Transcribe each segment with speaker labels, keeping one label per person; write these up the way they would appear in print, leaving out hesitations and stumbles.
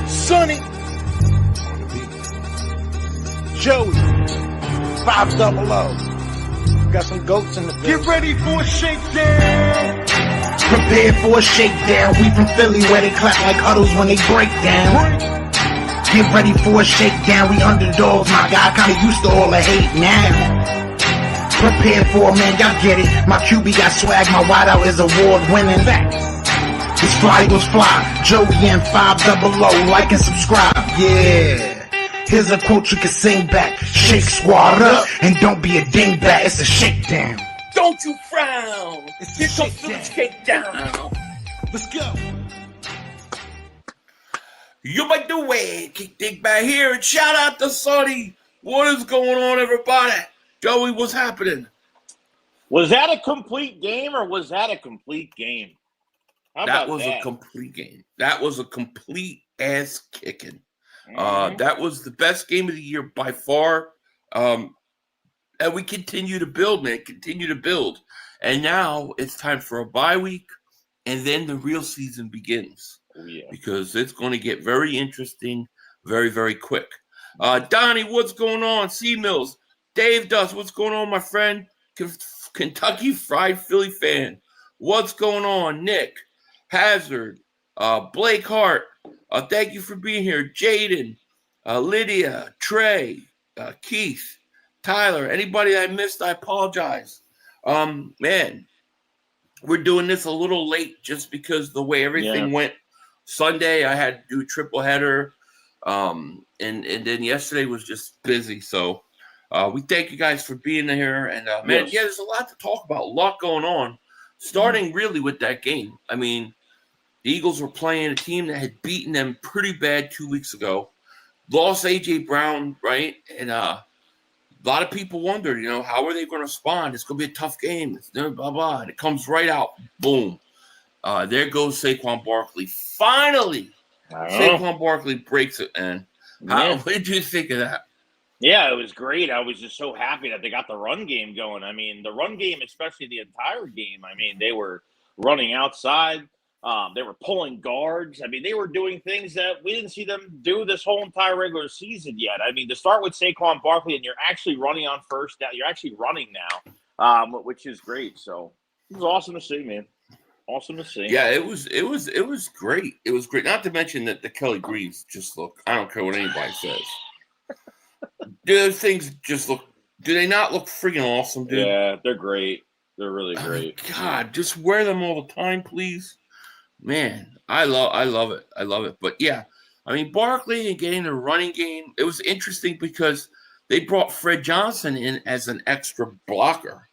Speaker 1: Sonny. Joey. 500. Got some goats in the building. Get ready for a shakedown.
Speaker 2: Prepare for a shakedown. We from Philly where they clap like huddles when they break down. Get ready for a shakedown. We underdogs, my guy. Kinda used to all the hate now. Prepare for it, man. Y'all get it. My QB got swag. My wideout is award winning. His fly was fly. Joey and 500. Like and subscribe. Yeah. Here's a quote you can sing back. Shake squad up and don't be a dingbat. It's a shakedown.
Speaker 3: Don't you frown.
Speaker 1: Here
Speaker 3: comes the shakedown.
Speaker 1: Let's go.
Speaker 3: You by the way, kick dig back here and shout out to Sonny. What is going on, everybody? Joey, what's happening?
Speaker 4: Was that a complete game or was that a complete game?
Speaker 3: That was a complete game. That was a complete ass kicking. That was the best game of the year by far. And we continue to build, man. Continue to build. And now it's time for a bye week, and then the real season begins.
Speaker 4: Oh, yeah. Because
Speaker 3: it's going to get very interesting very, very quick. Donnie, what's going on? C-Mills. Dave Dust, what's going on, my friend? Kentucky Fried Philly fan. What's going on? Nick, Hazard, Blake Hart. Thank you for being here. Jaden, Lydia, Trey, Keith, Tyler. Anybody I missed, I apologize. Man, we're doing this a little late just because the way everything went. Sunday, I had to do a triple header. And then yesterday was just busy. So we thank you guys for being here. And, man, there's a lot to talk about, a lot going on, starting really with that game. I mean, the Eagles were playing a team that had beaten them pretty bad 2 weeks ago, lost A.J. Brown, right? And a lot of people wondered, how are they going to respond? It's going to be a tough game. It's blah, blah. And it comes right out. Boom. There goes Saquon Barkley. Finally, Saquon Barkley breaks it, man. What did you think of that?
Speaker 4: Yeah, it was great. I was just so happy that they got the run game going. I mean, the run game, especially the entire game, I mean, they were running outside. They were pulling guards. I mean, they were doing things that we didn't see them do this whole entire regular season yet. I mean, to start with Saquon Barkley, and you're actually running on first down. You're actually running now, which is great. So it was awesome to see, man. Awesome to see.
Speaker 3: Yeah, it was great. It was great. Not to mention that the Kelly Greaves just look. I don't care what anybody says. Those things just look. Do they not look freaking awesome, dude?
Speaker 4: Yeah, they're great. They're really great.
Speaker 3: God, just wear them all the time, please. Man, I love it. I love it. But yeah, I mean, Barkley and getting the running game, it was interesting because they brought Fred Johnson in as an extra blocker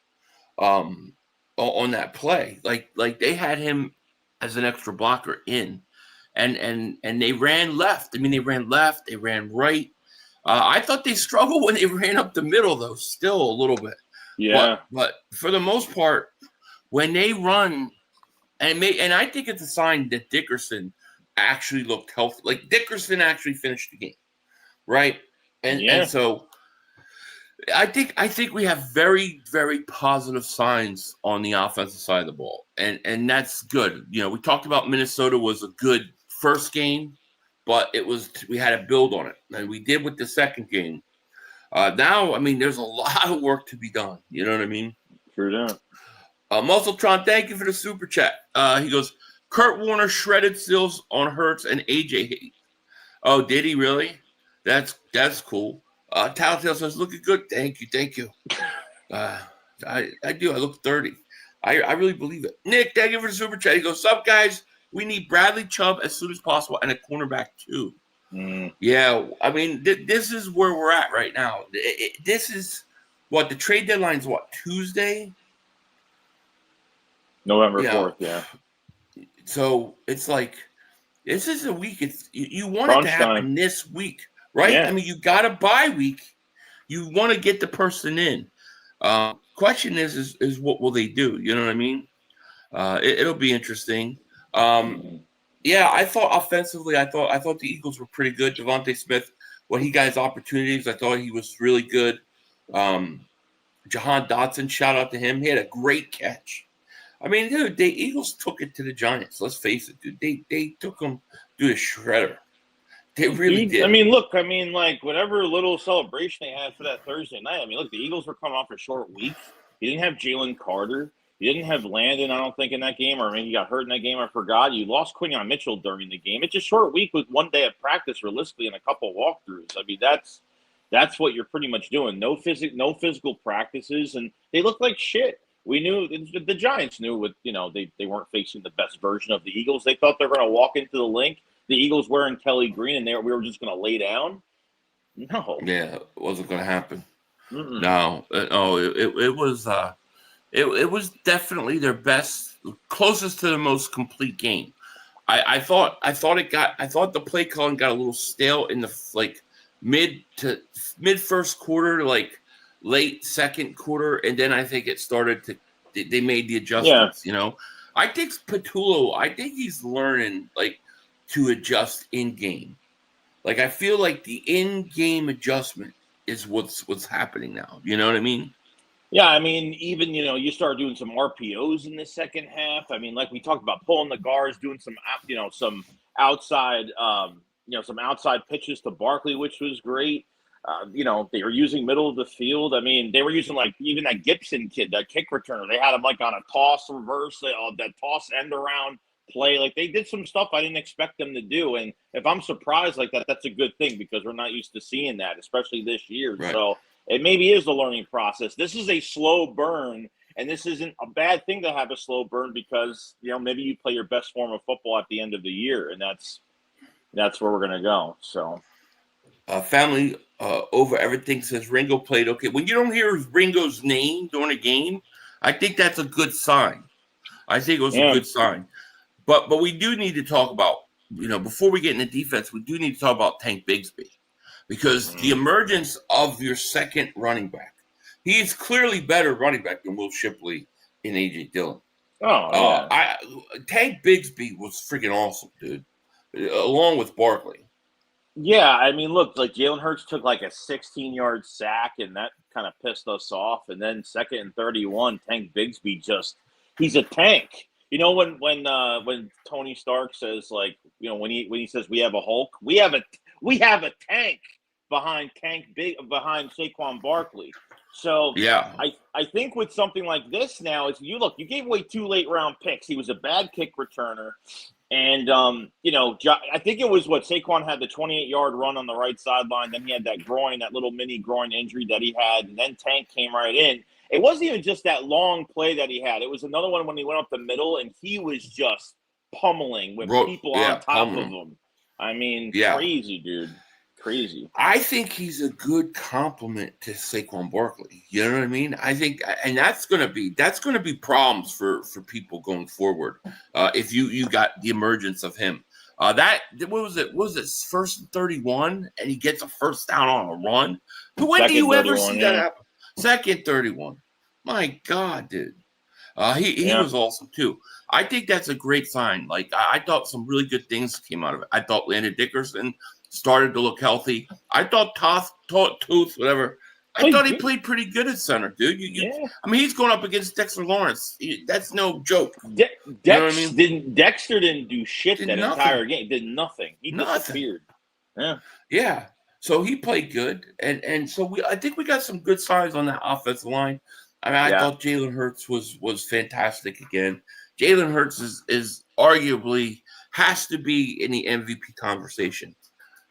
Speaker 3: on that play. Like they had him as an extra blocker in. And they ran left. I mean, they ran left, they ran right. I thought they struggled when they ran up the middle, though, still a little bit.
Speaker 4: Yeah.
Speaker 3: But for the most part, when they run, and I think it's a sign that Dickerson actually looked healthy. Like Dickerson actually finished the game, right? And so I think we have very, very positive signs on the offensive side of the ball, and that's good. We talked about Minnesota was a good first game, but we had to build on it, and we did with the second game. Now, I mean, there's a lot of work to be done. You know what I mean?
Speaker 4: Sure do.
Speaker 3: Muscletron, thank you for the super chat. He goes, Kurt Warner shredded Sills on Hurts and AJ hate. Oh, did he really? That's cool. Tattletale says, looking good. Thank you. I do. I look 30. I really believe it. Nick, thank you for the super chat. He goes, sup, guys? We need Bradley Chubb as soon as possible and a cornerback, too. Yeah, I mean, this is where we're at right now. This is what the trade deadline's Tuesday?
Speaker 4: November 4th, yeah.
Speaker 3: So it's like, this is a week. You want it to happen this week, right? Yeah. I mean, you got a bye week. You want to get the person in. Question is what will they do? You know what I mean? It'll be interesting. Yeah, I thought offensively, I thought the Eagles were pretty good. Devontae Smith, when he got his opportunities, I thought he was really good. Jahan Dotson, shout out to him. He had a great catch. I mean, dude, the Eagles took it to the Giants. Let's face it, dude. They took them to the shredder. They really did.
Speaker 4: I mean, look, like whatever little celebration they had for that Thursday night. I mean, look, the Eagles were coming off a short week. You didn't have Jalen Carter. You didn't have Landon, I don't think, in that game. Or maybe he got hurt in that game. I forgot. You lost Quinyon Mitchell during the game. It's a short week with one day of practice, realistically, and a couple walkthroughs. I mean, that's what you're pretty much doing. No physical practices, and they look like shit. We knew the Giants knew they weren't facing the best version of the Eagles. They thought they were going to walk into the link. The Eagles wearing Kelly Green, and we were just going to lay down. No.
Speaker 3: Yeah, it wasn't going to happen.
Speaker 4: Mm-mm.
Speaker 3: No, it was definitely their best, closest to the most complete game. I thought the play calling got a little stale in the mid first quarter, like late second quarter, and then I think it started to. They made the adjustments. Yeah. I think Patullo. I think he's learning to adjust in game. I feel like the in game adjustment is what's happening now. You know what I mean?
Speaker 4: Yeah, I mean, even, you start doing some RPOs in the second half. I mean, like we talked about, pulling the guards, doing some outside, some outside pitches to Barkley, which was great. They were using middle of the field. I mean, they were using even that Gibson kid, that kick returner. They had him on a toss reverse, that toss end around play. They did some stuff I didn't expect them to do. And if I'm surprised like that, that's a good thing, because we're not used to seeing that, especially this year. Right. So it maybe is the learning process. This is a slow burn, and this isn't a bad thing to have a slow burn, because, maybe you play your best form of football at the end of the year, and that's where we're going to go. So
Speaker 3: family over everything says Ringo played okay. When you don't hear Ringo's name during a game, I think that's a good sign. I think it was a good sign. But we do need to talk about, before we get into defense, we do need to talk about Tank Bigsby. Because the emergence of your second running back, he is clearly better running back than Will Shipley and A.J. Dillon.
Speaker 4: Oh, yeah.
Speaker 3: Tank Bigsby was freaking awesome, dude, along with Barkley.
Speaker 4: Yeah, I mean, look, Jalen Hurts took a 16-yard sack, and that kind of pissed us off. And then 2nd and 31, Tank Bigsby he's a tank. When Tony Stark says, when he says we have a Hulk, we have a tank behind Saquon Barkley. So yeah, I think with something like this now, you gave away 2 late round picks. He was a bad kick returner. And, I think it was Saquon had the 28-yard run on the right sideline. Then he had that little mini groin injury that he had. And then Tank came right in. It wasn't even just that long play that he had. It was another one when he went up the middle, and he was just pummeling with people on top of him. I mean, crazy, dude. Crazy.
Speaker 3: I think he's a good compliment to Saquon Barkley. You know what I mean? I think, and that's gonna be problems for people going forward. If you got the emergence of him. What was it? Was it 1st and 31, and he gets a first down on a run? When do you ever see that happen? 2nd 31. My God, dude. He was awesome too. I think that's a great sign. I thought some really good things came out of it. I thought Landon Dickerson started to look healthy. I thought Tooth, whatever. I thought he played pretty good at center, dude. I mean, he's going up against Dexter Lawrence. That's no joke. You know what I mean?
Speaker 4: Dexter didn't do shit entire game. Did nothing. He disappeared.
Speaker 3: Yeah. So he played good, and so I think we got some good signs on that offensive line. I mean, I thought Jalen Hurts was fantastic again. Jalen Hurts is arguably has to be in the MVP conversation.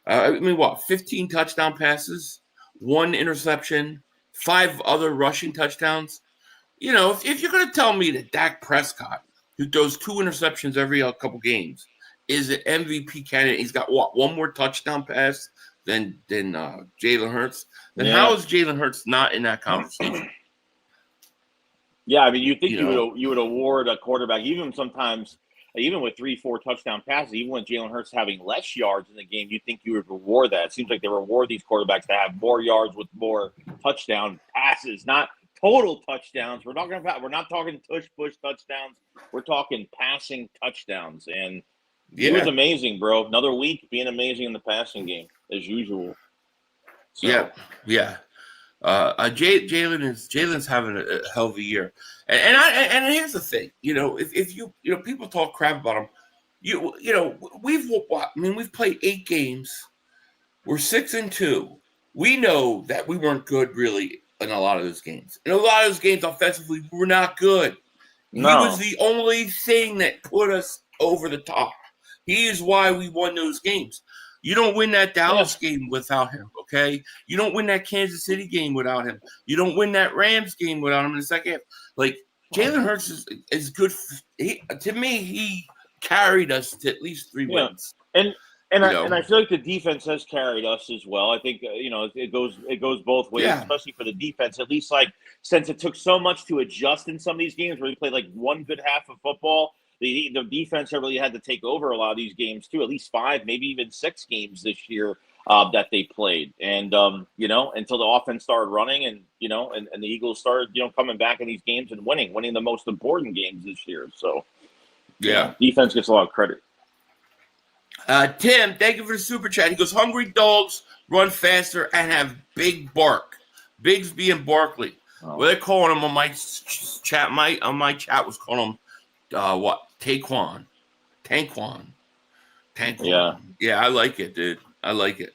Speaker 3: 15 touchdown passes, 1 interception, 5 other rushing touchdowns. If you're going to tell me that Dak Prescott, who throws 2 interceptions every couple games, is an MVP candidate, he's got 1 more touchdown pass than Jalen Hurts, then how is Jalen Hurts not in that conversation?
Speaker 4: Yeah, I mean, you think you would award a quarterback, even sometimes, even with 3-4 touchdown passes, even with Jalen Hurts having less yards in the game, you think you would reward that. It seems like they reward these quarterbacks to have more yards with more touchdown passes, not total touchdowns. We're not talking push touchdowns. We're talking passing touchdowns. And he was amazing, bro. Another week being amazing in the passing game, as usual. So.
Speaker 3: Yeah. Jalen's having a hell of a year, and here's the thing, if you people talk crap about him, we've played 8 games, we're 6-2. We know that we weren't good really in a lot of those games. In a lot of those games offensively, we were not good.
Speaker 4: No.
Speaker 3: He was the only thing that put us over the top. He is why we won those games. You don't win that Dallas game without him, okay? You don't win that Kansas City game without him. You don't win that Rams game without him in the second half. Like, Jalen Hurts is good. To me, he carried us to at least 3 wins.
Speaker 4: And I feel like the defense has carried us as well. I think it goes both ways, especially for the defense. At least since it took so much to adjust in some of these games where we played like one good half of football. The defense really had to take over a lot of these games too. At least 5, maybe even 6 games this year that they played, and until the offense started running, and the Eagles started coming back in these games and winning the most important games this year. So defense gets a lot of credit.
Speaker 3: Tim, thank you for the super chat. He goes, hungry dogs run faster and have big bark. Bigs being Barkley. What they're calling him on my chat. My chat was calling him Tanquan. Yeah, I like it, dude. I like it.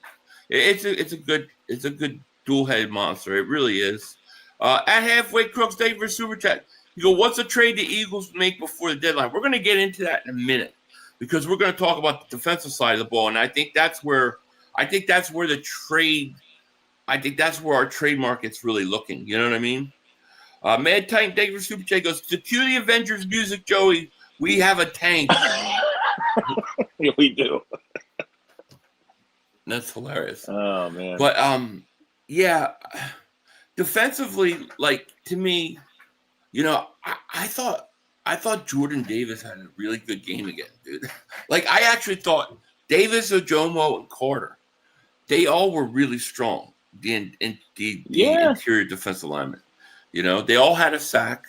Speaker 3: It's a good dual-headed monster. It really is. At halfway crooks, thank you for super chat. You go, what's a trade the Eagles make before the deadline? We're going to get into that in a minute because we're going to talk about the defensive side of the ball, and I think that's where the trade. I think that's where our trade market's really looking. You know what I mean? Mad Titan, thank you for super chat. Goes to cue the Avengers music, Joey. We have a tank.
Speaker 4: Yeah, we do.
Speaker 3: That's hilarious.
Speaker 4: Oh man.
Speaker 3: But defensively, like to me, I thought Jordan Davis had a really good game again, dude. Like I actually thought Davis, Ojomo, and Carter, they all were really strong. The interior defensive linemen. They all had a sack.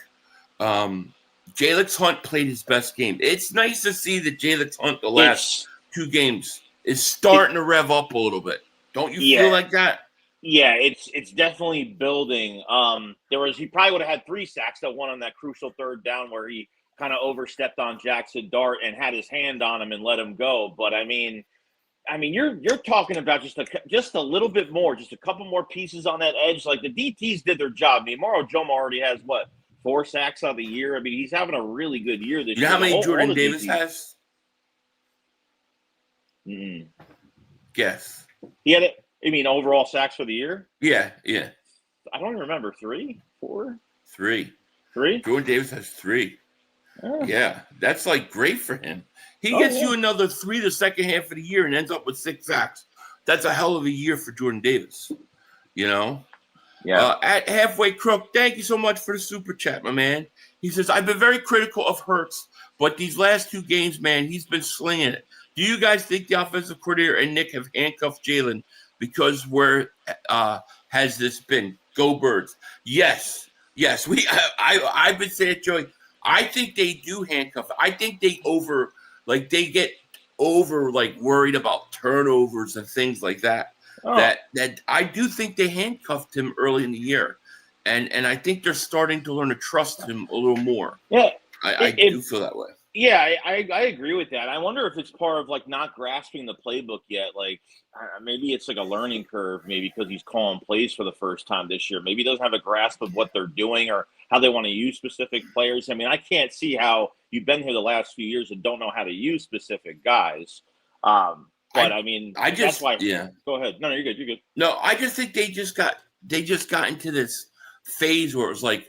Speaker 3: Jalen Hunt played his best game. It's nice to see that Jalen Hunt the last 2 games is starting to rev up a little bit. Don't you feel like that?
Speaker 4: Yeah, it's definitely building. He probably would have had 3 sacks, that one on that crucial 3rd down where he kind of overstepped on Jackson Dart and had his hand on him and let him go. But I mean, you're talking about just a little bit more, just a couple more pieces on that edge. Like the DTs did their job. I mean, Maro Jomo already has 4 sacks of the year. I mean, he's having a really good year this year.
Speaker 3: You know how many Jordan Davis has?
Speaker 4: Mm-hmm.
Speaker 3: Guess.
Speaker 4: He had it. You mean overall sacks for the year?
Speaker 3: Yeah.
Speaker 4: I don't remember. 3, 4,
Speaker 3: 3.
Speaker 4: 3.
Speaker 3: Jordan Davis has 3.
Speaker 4: Oh.
Speaker 3: Yeah, that's great for him. He gets you another 3 the second half of the year and ends up with 6 sacks. That's a hell of a year for Jordan Davis. Yeah. At halfway crook, thank you so much for the super chat, my man. He says, I've been very critical of Hurts, but these last 2 games, man, he's been slinging it. Do you guys think the offensive coordinator and Nick have handcuffed Jalen? Because where has this been? Go Birds. Yes. I've been saying it, Joey. I think they do handcuff. I think they get worried about turnovers and things like that. Oh. That I do think they handcuffed him early in the year, and I think they're starting to learn to trust him a little more.
Speaker 4: Yeah,
Speaker 3: I do feel that way.
Speaker 4: Yeah, I agree with that. I wonder if it's part of not grasping the playbook yet. Maybe it's a learning curve, maybe because he's calling plays for the first time this year. Maybe he doesn't have a grasp of what they're doing or how they want to use specific players. I mean, I can't see how you've been here the last few years and don't know how to use specific guys. But that's why. Yeah. Go ahead. No, you're good. You're good.
Speaker 3: No, I just think they just got into this phase where it was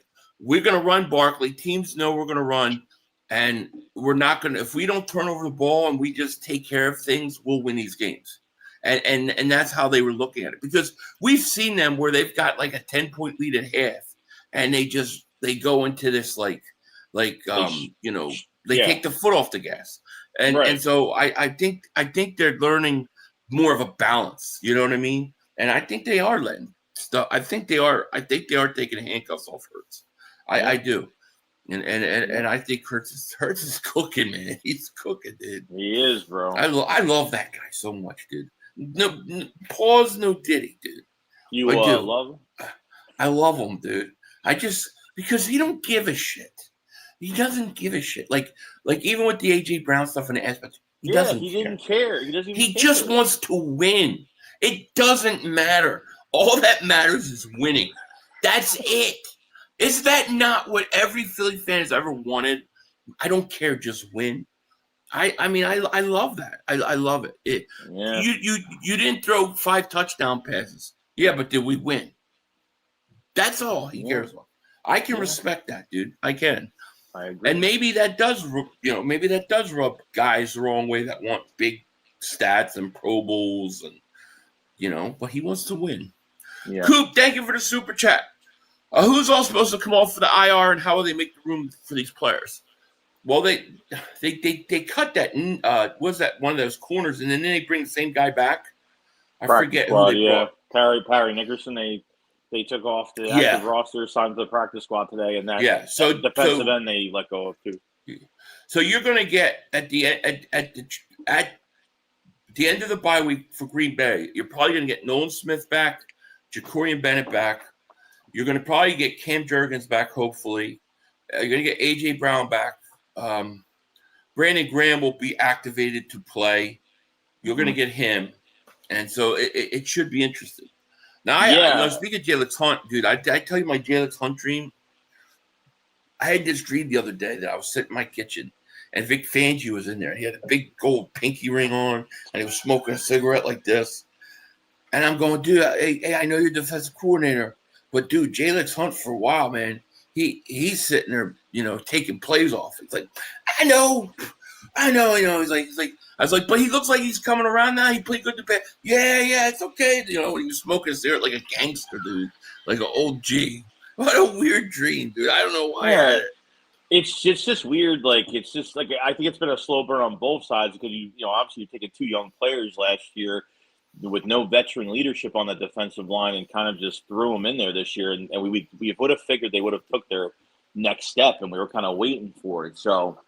Speaker 3: we're going to run Barkley. Teams know we're going to run. And we're not going to, if we don't turn over the ball and we just take care of things, we'll win these games. And that's how they were looking at it. Because we've seen them where they've got a 10-point lead at half. And they go into this they take the foot off the gas. And so I think they're learning more of a balance. You know what I mean? And I think they are letting stuff. I think they are taking handcuffs off Hurts. I do. And I think Hurts is cooking, man. He's cooking, dude.
Speaker 4: He is, bro.
Speaker 3: I love that guy so much, dude. No pause, no diddy, dude.
Speaker 4: You love him?
Speaker 3: I love him, dude. Because he don't give a shit. He doesn't give a shit. Like even with the AJ Brown stuff and the aspect, he doesn't
Speaker 4: he
Speaker 3: care.
Speaker 4: didn't care. He doesn't even
Speaker 3: He
Speaker 4: care.
Speaker 3: just wants to win. It doesn't matter. All that matters is winning. That's it. Is that not what every Philly fan has ever wanted? I don't care, just win. I mean, I love that. I love it. You didn't throw 5 touchdown passes. Yeah, but did we win? That's all he cares about. I can respect that, dude. I can.
Speaker 4: I agree.
Speaker 3: And maybe that does, maybe that does rub guys the wrong way that want big stats and Pro Bowls and, but he wants to win.
Speaker 4: Yeah.
Speaker 3: Coop, thank you for the super chat. Who's all supposed to come off for the IR and how will they make the room for these players? Well, they cut that. Was that one of those corners, and then they bring the same guy back? I forget who they brought.
Speaker 4: Perry Nickerson. They took off the active roster, signed to the practice squad today, and that
Speaker 3: So
Speaker 4: defensive end they let go of too.
Speaker 3: So you're going to get at the end of the bye week for Green Bay, you're probably going to get Nolan Smith back, Jacorian Bennett back. You're going to probably get Cam Jurgens back, hopefully. You're going to get A.J. Brown back. Brandon Graham will be activated to play. You're going to get him. And so it should be interesting. Now, speaking of Jalen Hunt, dude, I tell you my Jalen Hunt dream. I had this dream the other day that I was sitting in my kitchen and Vic Fangio was in there. He had a big gold pinky ring on and he was smoking a cigarette like this. And I'm going, dude, hey, I know you're defensive coordinator, but dude, Jalen Hunt for a while, man, he's sitting there, taking plays off. It's like, I know. He's like, I was like, but he looks like he's coming around now. He played good to bad. Yeah, it's okay. He was smoking a cigarette like a gangster, dude, like an old G. What a weird dream, dude. I don't know why I had it.
Speaker 4: It's just weird. Like, it's just like, I think it's been a slow burn on both sides because, obviously you're taking 2 young players last year with no veteran leadership on the defensive line and kind of just threw them in there this year. And we would have figured they would have took their next step and we were kind of waiting for it. So,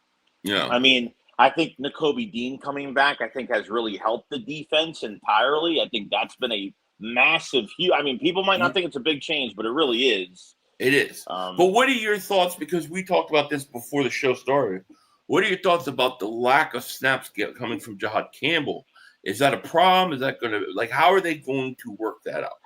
Speaker 4: I mean, I think Nakobe Dean coming back, I think has really helped the defense entirely. I think that's been a massive, people might not think it's a big change, but it really is.
Speaker 3: It is. But what are your thoughts? Because we talked about this before the show started. What are your thoughts about the lack of snaps coming from Jahad Campbell? Is that a problem? Is that going to, how are they going to work that out?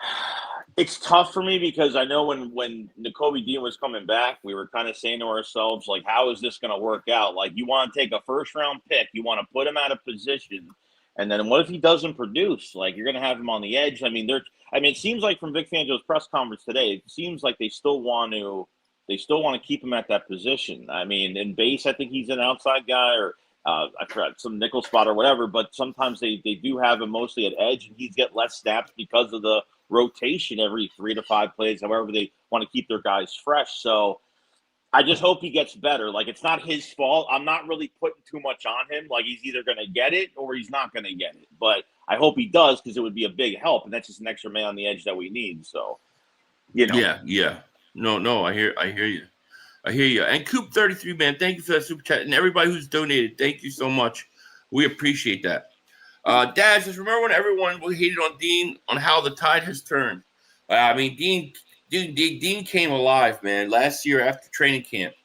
Speaker 4: It's tough for me because I know when Nakobe Dean was coming back, we were kind of saying to ourselves, how is this going to work out? You want to take a first-round pick, you want to put him out of position, and then what if he doesn't produce? You're going to have him on the edge. It seems like from Vic Fangio's press conference today, it seems like they still want to keep him at that position. In base, I think he's an outside guy, or I forgot some nickel spot or whatever. But sometimes they do have him mostly at edge, and he's get less snaps because of the rotation every 3 to 5 plays. However, they want to keep their guys fresh. So I just hope he gets better. It's not his fault. I'm not really putting too much on him. He's either going to get it or he's not going to get it. But I hope he does because it would be a big help, and that's just an extra man on the edge that we need. So,
Speaker 3: Yeah. No, I hear you. And Coop 33, man, thank you for that super chat, and everybody who's donated, thank you so much. We appreciate that. Dad says, remember when everyone hated on Dean on how the tide has turned? Dean came alive, man, last year after training camp,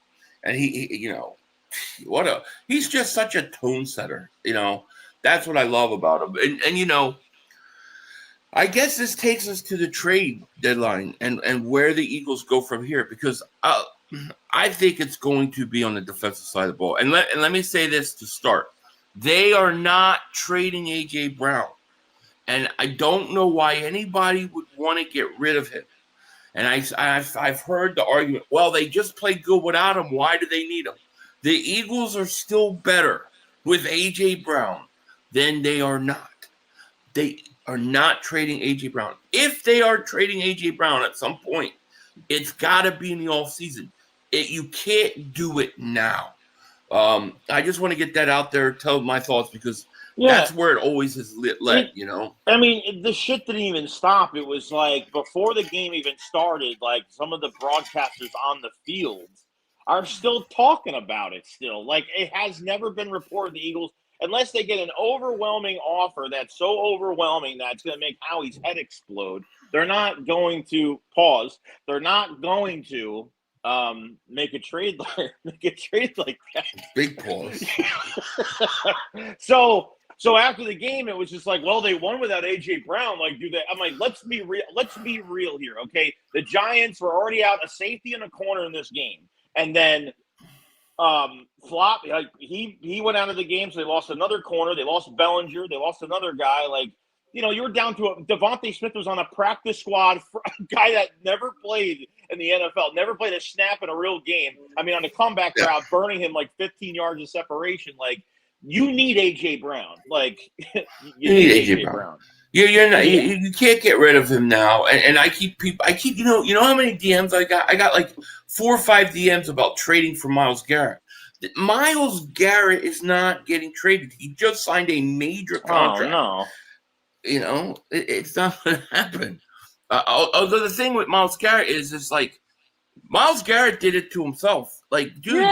Speaker 3: and he's just such a tone setter. That's what I love about him. And I guess this takes us to the trade deadline and where the Eagles go from here, because I think it's going to be on the defensive side of the ball. And let me say this to start. They are not trading A.J. Brown. And I don't know why anybody would want to get rid of him. And I've heard the argument, well, they just played good without him. Why do they need him? The Eagles are still better with A.J. Brown than they are not. They are not trading A.J. Brown. If they are trading A.J. Brown at some point, it's got to be in the offseason. You can't do it now. I just want to get that out there, tell my thoughts, because that's where it always has led.
Speaker 4: The shit didn't even stop. It was before the game even started, some of the broadcasters on the field are still talking about it still. It has never been reported the Eagles, unless they get an overwhelming offer that's so overwhelming that it's going to make Howie's head explode, they're not going to They're not going to make a trade like that.
Speaker 3: Big pause.
Speaker 4: So after the game, it was just like, well, they won without AJ Brown. Like, do they? I'm like, let's be real. Let's be real here, okay? The Giants were already out a safety and a corner in this game, and then Flop, like he went out of the game, so they lost another corner. They lost Bellinger. They lost another guy. Like, you know, you were down to Devontae Smith was on a practice squad for a guy that never played in the NFL, never played a snap in a real game. I mean, on the comeback route, burning him like 15 yards of separation. Like, you need AJ Brown. Like, you need AJ Brown.
Speaker 3: You're not. You can't get rid of him now. And I keep you know how many DMs I got? I got like 4 or 5 DMs about trading for Myles Garrett. Myles Garrett is not getting traded. He just signed a major contract.
Speaker 4: Oh, no.
Speaker 3: You know, it's not going to happen. Although the thing with Myles Garrett is, it's like Myles Garrett did it to himself. Like, dude,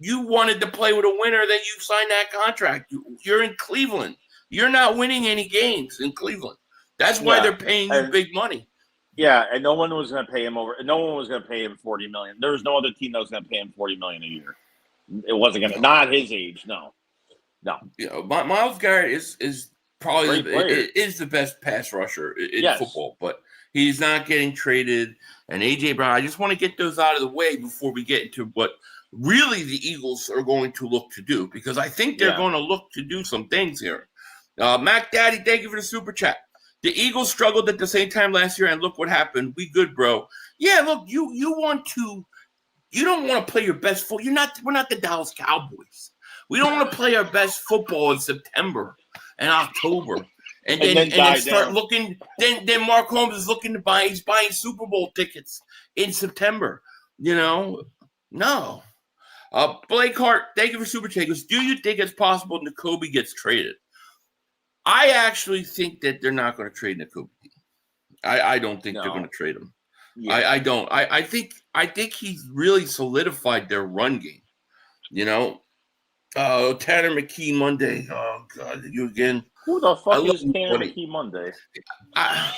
Speaker 3: you wanted to play with a winner, then you signed that contract. You're in Cleveland. You're not winning any games in Cleveland. That's why they're paying you big money.
Speaker 4: Yeah, and no one was going to pay him No one was going to pay him $40 million. There was no other team that was going to pay him $40 million a year. It wasn't going to. Not his age. No.
Speaker 3: You know, Myles Garrett is probably is the best pass rusher in football, but he's not getting traded. And AJ Brown, I just want to get those out of the way before we get into what really the Eagles are going to look to do, because I think they're going to look to do some things here. Mac Daddy, thank you for the super chat. The Eagles struggled at the same time last year, and look what happened. We good, bro. Yeah, look, you don't want to play your best football. We're not the Dallas Cowboys. We don't want to play our best football in September and October, and then start looking. Then Mark Holmes is looking to buy. He's buying Super Bowl tickets in September. You know, no. Blake Hart, thank you for super chat. Do you think it's possible Nakobe gets traded? I actually think that they're not going to trade Nakobe. I don't think they're going to trade him. Yeah. I don't. I think he's really solidified their run game. You know, Tanner McKee Monday. Oh God, you again.
Speaker 4: Who the fuck is Tanner McKee Monday?
Speaker 3: I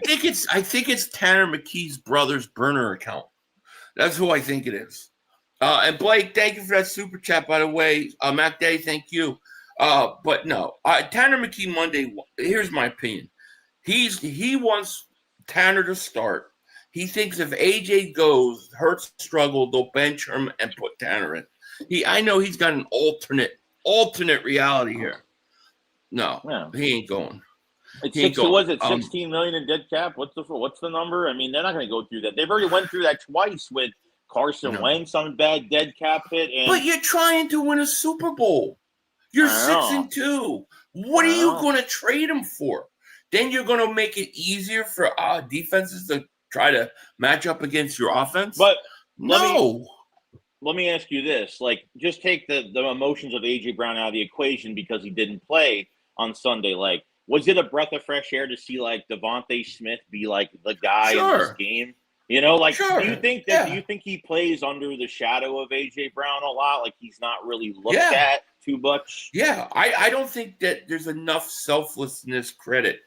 Speaker 3: think it's Tanner McKee's brother's burner account. That's who I think it is. And Blake, thank you for that super chat, by the way. Mac Day, thank you. But no, Tanner McKee Monday. Here's my opinion. He wants Tanner to start. He thinks if AJ goes, Hurts struggle, they'll bench him and put Tanner in. I know he's got an alternate reality here. No, he ain't going.
Speaker 4: Was it $16 million in dead cap? What's the number? I mean, they're not going to go through that. They've already went through that twice with Carson Wentz on bad dead cap hit.
Speaker 3: But you're trying to win a Super Bowl. You're 6-2. What are you going to trade him for? Then you're going to make it easier for defenses to try to match up against your offense?
Speaker 4: But
Speaker 3: no.
Speaker 4: Let me ask you this. Like, just take the emotions of A.J. Brown out of the equation because he didn't play on Sunday. Like, was it a breath of fresh air to see, like, Devontae Smith be, like, the guy in this game? You know, like, do you think he plays under the shadow of A.J. Brown a lot? Like, he's not really looked at too much?
Speaker 3: Yeah, I don't think that there's enough selflessness credit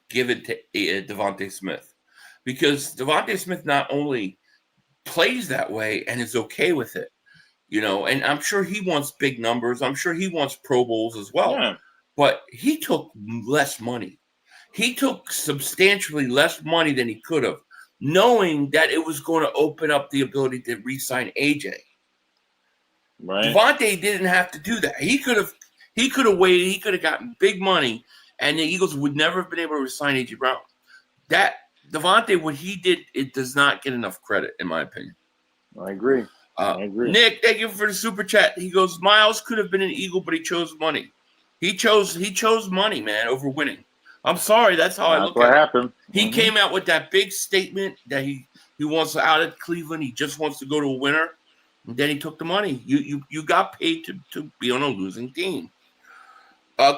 Speaker 3: given to Devontae Smith, because Devontae Smith not only plays that way and is okay with it, you know, and I'm sure he wants big numbers. I'm sure he wants Pro Bowls as well, but he took less money. He took substantially less money than he could have, knowing that it was going to open up the ability to re-sign AJ.
Speaker 4: Right.
Speaker 3: Devontae didn't have to do that. He could have waited. He could have gotten big money, and the Eagles would never have been able to re-sign AJ Brown. That Devontae, what he did, it does not get enough credit, in my opinion.
Speaker 4: I agree.
Speaker 3: Nick, thank you for the super chat. He goes, Myles could have been an Eagle, but he chose money. He chose money, man, over winning. I'm sorry, that's how I look at it.
Speaker 4: Happened.
Speaker 3: He came out with that big statement that he wants out of Cleveland. He just wants to go to a winner. And then he took the money. You got paid to be on a losing team.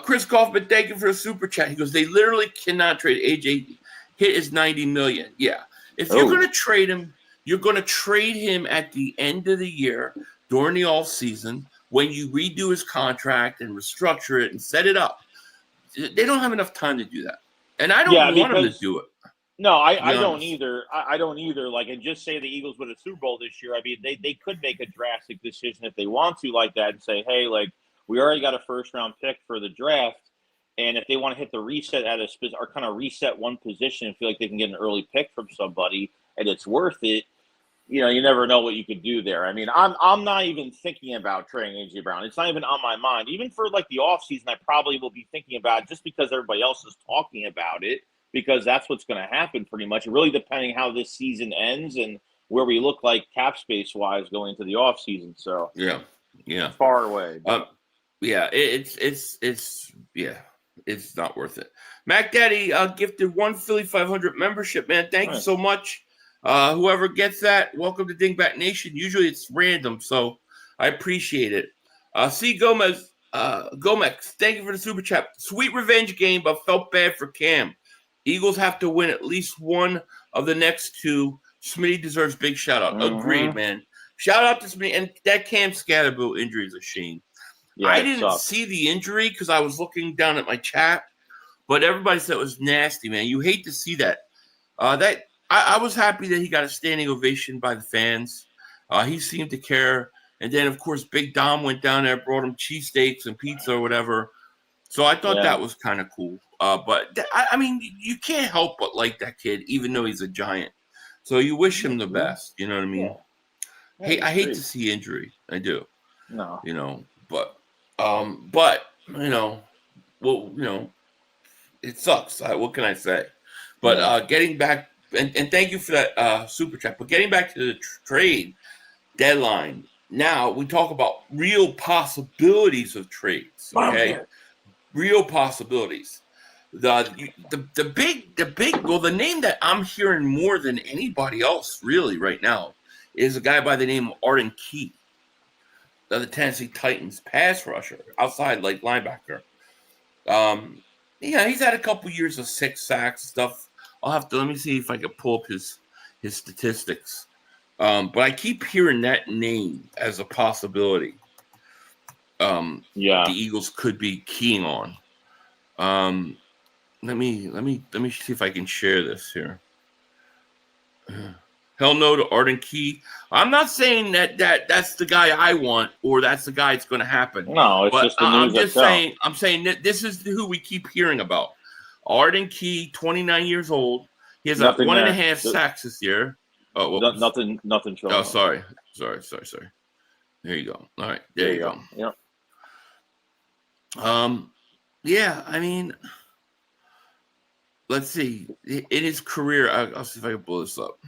Speaker 3: Chris Kaufman, thank you for the super chat. He goes, they literally cannot trade AJ. Hit is $90 million. Yeah. If you're going to trade him, you're going to trade him at the end of the year during the off season when you redo his contract and restructure it and set it up, they don't have enough time to do that. And I don't want them to do it.
Speaker 4: No, I don't either. I don't either. Like, and just say the Eagles win a Super Bowl this year. I mean, they could make a drastic decision if they want to like that and say, hey, like, we already got a first-round pick for the draft. And if they want to hit the reset at or kind of reset one position and feel like they can get an early pick from somebody and it's worth it, you know, you never know what you could do there. I mean, I'm not even thinking about trading A.J. Brown. It's not even on my mind. Even for, like, the offseason, I probably will be thinking about it just because everybody else is talking about it. Because that's what's going to happen pretty much. Really depending how this season ends and where we look like cap space wise going into the off season. So
Speaker 3: yeah,
Speaker 4: far away.
Speaker 3: It's not worth it. Mac Daddy gifted one Philly 500 membership, man. Thank you so much. Whoever gets that, welcome to Dingbat Nation. Usually it's random, so I appreciate it. C. Gomez, thank you for the super chat. Sweet revenge game, but felt bad for Cam. Eagles have to win at least one of the next two. Smitty deserves big shout out. Agreed, man. Shout out to Smitty. And that Cam Scatterbill injury is a shame. Yeah, I didn't see the injury because I was looking down at my chat, but everybody said it was nasty, man. You hate to see that. I was happy that he got a standing ovation by the fans. He seemed to care. And then, of course, Big Dom went down there, brought him cheesesteaks and pizza or whatever. So I thought that was kind of cool. But I mean, you can't help but like that kid, even though he's a giant. So you wish him the best. You know what I mean? Yeah. I hate to see injury. I do.
Speaker 4: No.
Speaker 3: You know, but you know, well, you know, it sucks. What can I say? But getting back, and thank you for that super chat. But getting back to the trade deadline, now we talk about real possibilities of trades. Okay, real possibilities. The name that I'm hearing more than anybody else really right now is a guy by the name of Arden Key, the Tennessee Titans pass rusher, outside like linebacker. He's had a couple years of 6 sacks stuff. Let me see if I can pull up his statistics. But I keep hearing that name as a possibility. The Eagles could be keying on. Let me see if I can share this here. Hell no to Arden Key. I'm not saying that's the guy I want or that's the guy it's going to happen.
Speaker 4: No, it's just the news.
Speaker 3: I'm saying that this is who we keep hearing about. Arden Key, 29 years old. He has 1.5 sacks this year. Oh,
Speaker 4: nothing. Showing
Speaker 3: oh, sorry. There you go. All right, there you go.
Speaker 4: Yep.
Speaker 3: Yeah, I mean, let's see. In his career, I'll see if I can pull this up.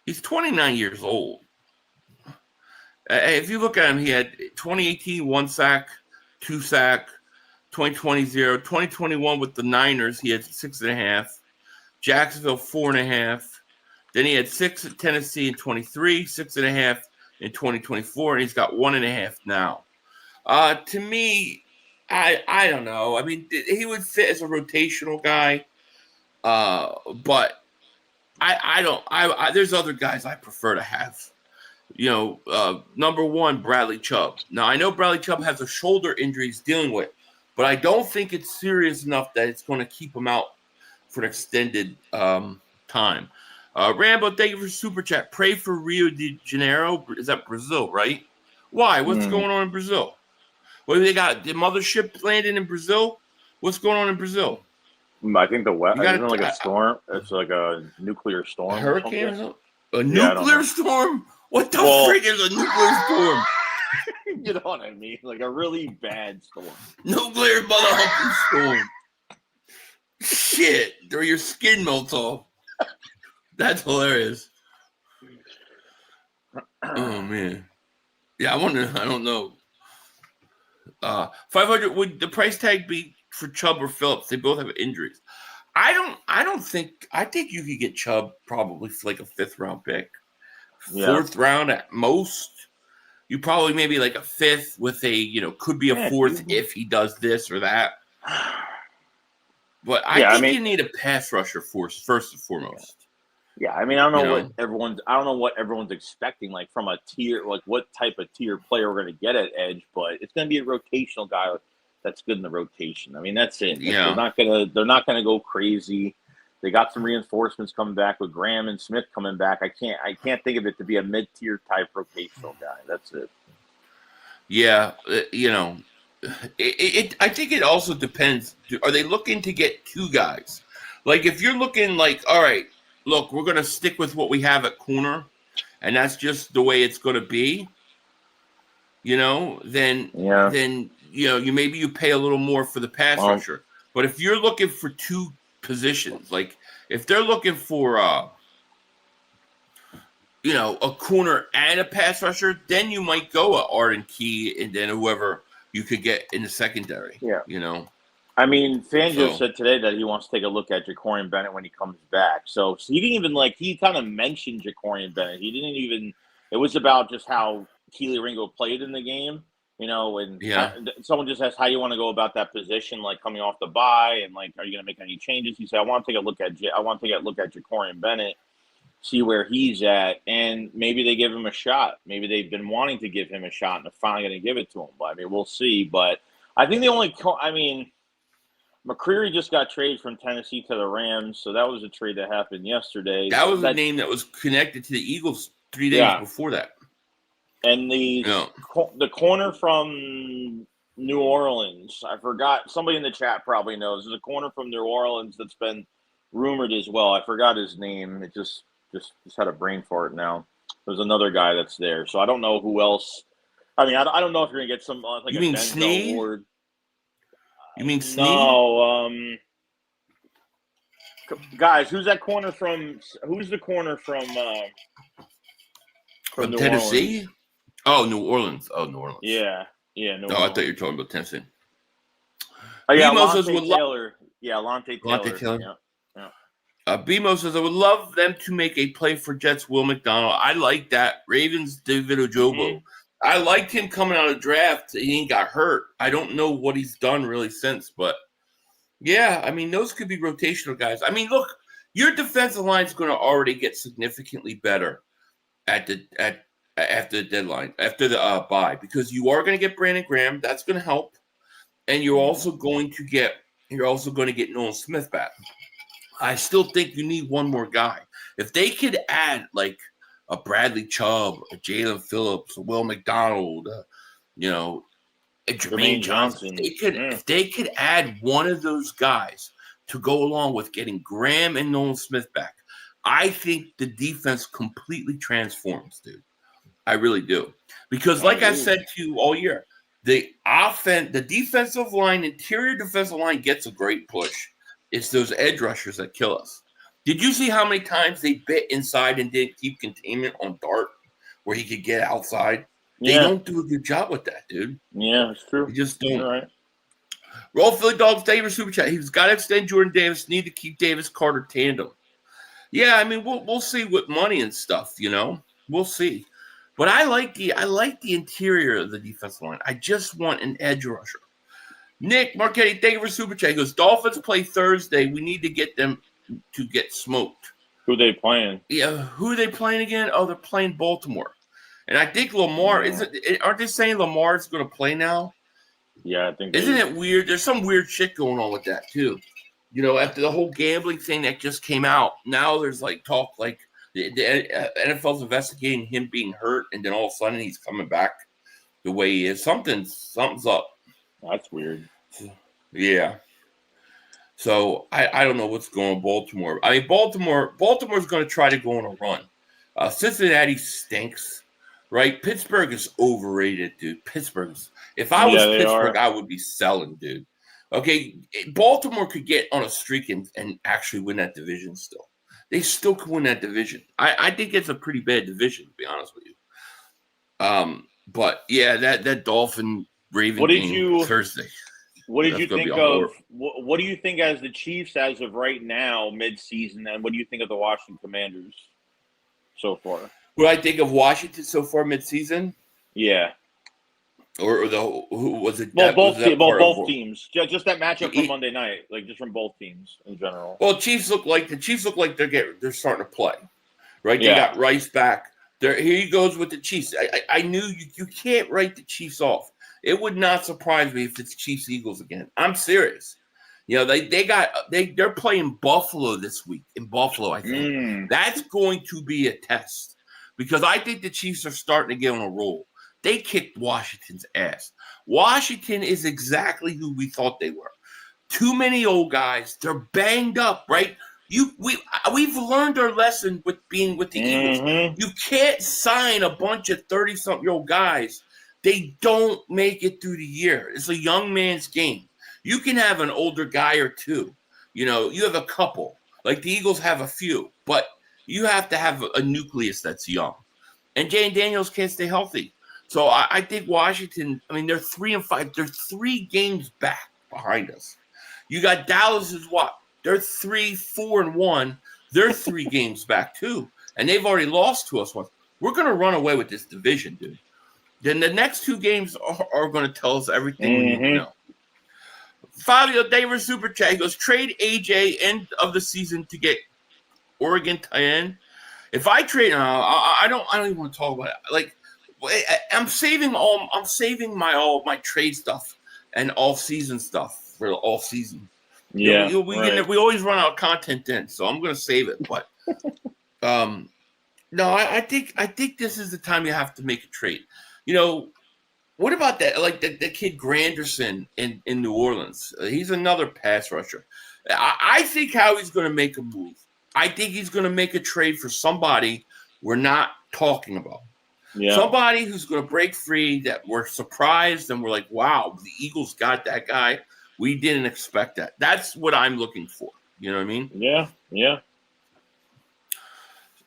Speaker 3: He's 29 years old. If you look at him, he had 2018, 1 sack, 2 sack, 2020, 0. 2021 with the Niners, he had 6.5. Jacksonville, 4.5. Then he had 6 at Tennessee in 23, 6.5 in 2024, and he's got 1.5 now. To me, I don't know. I mean, he would fit as a rotational guy, but I don't. There's other guys I prefer to have. You know, number one, Bradley Chubb. Now I know Bradley Chubb has a shoulder injury he's dealing with, but I don't think it's serious enough that it's going to keep him out for an extended time. Rambo, thank you for super chat. Pray for Rio de Janeiro. Is that Brazil, right? Why? What's going on in Brazil? What they got? The mothership landing in Brazil? What's going on in Brazil?
Speaker 4: I think isn't like a storm. It's like a nuclear storm.
Speaker 3: A hurricane? A nuclear storm? What the frig is a nuclear storm?
Speaker 4: You know what I mean? Like a really bad storm.
Speaker 3: Nuclear motherfucking storm. Shit. Or your skin melts off. That's hilarious. Oh, man. Yeah, I don't know. 500, would the price tag be for Chubb or Phillips? They both have injuries. I think you could get Chubb probably for like a 5th round pick. 4th round at most. You probably maybe like a 5th with a, could be a 4th if he does this or that. But I think you need a pass rusher first and foremost.
Speaker 4: Yeah, I mean, I don't know what everyone's expecting, like from a tier, like what type of tier player we're going to get at edge, but it's going to be a rotational guy that's good in the rotation. I mean, that's it.
Speaker 3: Yeah.
Speaker 4: They're not gonna go crazy. They got some reinforcements coming back with Graham and Smith coming back. I can't think of it to be a mid-tier type rotational guy. That's it.
Speaker 3: Yeah, I think it also depends. Are they looking to get two guys? Like if you're looking like, all right, look, we're going to stick with what we have at corner, and that's just the way it's going to be. Then maybe you pay a little more for the pass rusher. But if you're looking for two positions, like if they're looking for a corner and a pass rusher, then you might go at Arden Key and then whoever you could get in the secondary.
Speaker 4: Yeah.
Speaker 3: I
Speaker 4: mean, Fangio said today that he wants to take a look at Jacorian Bennett when he comes back. So he didn't even he kind of mentioned Jacorian Bennett. He didn't even, it was about just how Keely Ringo played in the game, and someone just asked how you want to go about that position, like coming off the bye, and like, are you going to make any changes? He said, I want to take a look at Jacorian Bennett, see where he's at, and maybe they give him a shot. Maybe they've been wanting to give him a shot, and they're finally going to give it to him. But I mean, we'll see. But I think McCreary just got traded from Tennessee to the Rams, so that was a trade that happened yesterday.
Speaker 3: That was a name that was connected to the Eagles 3 days before that.
Speaker 4: And the corner from New Orleans, I forgot. Somebody in the chat probably knows. There's a corner from New Orleans that's been rumored as well. I forgot his name. It just had a brain fart now. There's another guy that's there, so I don't know who else. I mean, I don't know if you're gonna get some like
Speaker 3: you
Speaker 4: a
Speaker 3: mean
Speaker 4: Denzel
Speaker 3: Snead?
Speaker 4: Ward.
Speaker 3: You mean Snead?
Speaker 4: No, guys, who's that corner from? Who's the corner from New
Speaker 3: Tennessee?
Speaker 4: Orleans?
Speaker 3: Oh, New Orleans. Oh, New Orleans.
Speaker 4: Yeah. New
Speaker 3: I
Speaker 4: Orleans.
Speaker 3: thought you were talking about Tennessee.
Speaker 4: Oh yeah,
Speaker 3: BMO says
Speaker 4: Lonte Taylor.
Speaker 3: Lonte Taylor.
Speaker 4: Yeah.
Speaker 3: BMO says, I would love them to make a play for Jets Will McDonald. I like that. Ravens David Ojobo. Mm-hmm. I liked him coming out of draft. He ain't got hurt. I don't know what he's done really since, but yeah, I mean, those could be rotational guys. I mean, look, your defensive line is going to already get significantly better after the deadline, after the bye, because you are going to get Brandon Graham. That's going to help, and you're also going to get Nolan Smith back. I still think you need one more guy. If they could add like a Bradley Chubb, a Jalen Phillips, a Will McDonald, a Jermaine Johnson, if they could add one of those guys to go along with getting Graham and Nolan Smith back, I think the defense completely transforms, dude. I really do. Because like I said to you all year, the defensive line, interior defensive line gets a great push. It's those edge rushers that kill us. Did you see how many times they bit inside and didn't keep containment on Dart where he could get outside? They don't do a good job with that, dude.
Speaker 4: Yeah, it's true.
Speaker 3: They just don't.
Speaker 4: All right.
Speaker 3: Roll Philly Dogs, David Super Chat. He's got to extend Jordan Davis. Need to keep Davis Carter tandem. Yeah, I mean, we'll see with money and stuff, We'll see. But I like the interior of the defensive line. I just want an edge rusher. Nick Marchetti, thank you for Super Chat. He goes, Dolphins play Thursday. We need to get them to get smoked.
Speaker 4: Who they playing?
Speaker 3: Yeah, who are they playing again? Oh, they're playing Baltimore. And I think Lamar, aren't they saying Lamar's going to play now?
Speaker 4: Yeah, I think.
Speaker 3: Isn't it weird? There's some weird shit going on with that, too. After the whole gambling thing that just came out, now there's like talk like the NFL's investigating him being hurt, and then all of a sudden he's coming back the way he is. Something's up.
Speaker 4: That's weird.
Speaker 3: Yeah. So I don't know what's going on Baltimore. I mean, Baltimore's going to try to go on a run. Cincinnati stinks, right? Pittsburgh is overrated, dude. If I was Pittsburgh, I would be selling, dude. Okay, Baltimore could get on a streak and actually win that division still. They still could win that division. I think it's a pretty bad division, to be honest with you. But yeah, that Dolphin Raven game Thursday.
Speaker 4: What did you think of? What do you think as the Chiefs as of right now, mid-season, and what do you think of the Washington Commanders so far?
Speaker 3: What I think of Washington so far mid-season?
Speaker 4: Yeah.
Speaker 3: Or who was it?
Speaker 4: Well, both teams. Just that matchup from Monday night, like just from both teams in general.
Speaker 3: Well, Chiefs look like they're starting to play. right?
Speaker 4: Yeah.
Speaker 3: They got Rice back. Here he goes with the Chiefs. I knew you can't write the Chiefs off. It would not surprise me if it's Chiefs Eagles again. I'm serious. They're playing Buffalo this week in Buffalo, I think. That's going to be a test because I think the Chiefs are starting to get on a roll. They kicked Washington's ass. Washington is exactly who we thought they were. Too many old guys. They're banged up, right? We've learned our lesson with being with the Eagles. You can't sign a bunch of 30-something-year-old guys. They don't make it through the year. It's a young man's game. You can have an older guy or two. You have a couple. Like the Eagles have a few, but you have to have a nucleus that's young. And Jane Daniels can't stay healthy. So I think Washington, they're 3-5. They're 3 games back behind us. You got Dallas is what? They're 3-4-1. They're 3 games back too. And they've already lost to us once. We're going to run away with this division, dude. Then the next 2 games are going to tell us everything we need to know. Fabio Davis Super Chat. He goes, trade AJ end of the season to get Oregon tight end. If I trade, I don't even want to talk about it. Like, I'm saving all my trade stuff and all season stuff for all season.
Speaker 4: Yeah,
Speaker 3: we always run out of content then, so I'm going to save it. But no, I think this is the time you have to make a trade. What about that? Like the kid Granderson in New Orleans. He's another pass rusher. I think Howie's going to make a move. I think he's going to make a trade for somebody we're not talking about. Yeah. Somebody who's going to break free that we're surprised and we're like, wow, the Eagles got that guy. We didn't expect that. That's what I'm looking for. You know what I mean?
Speaker 4: Yeah.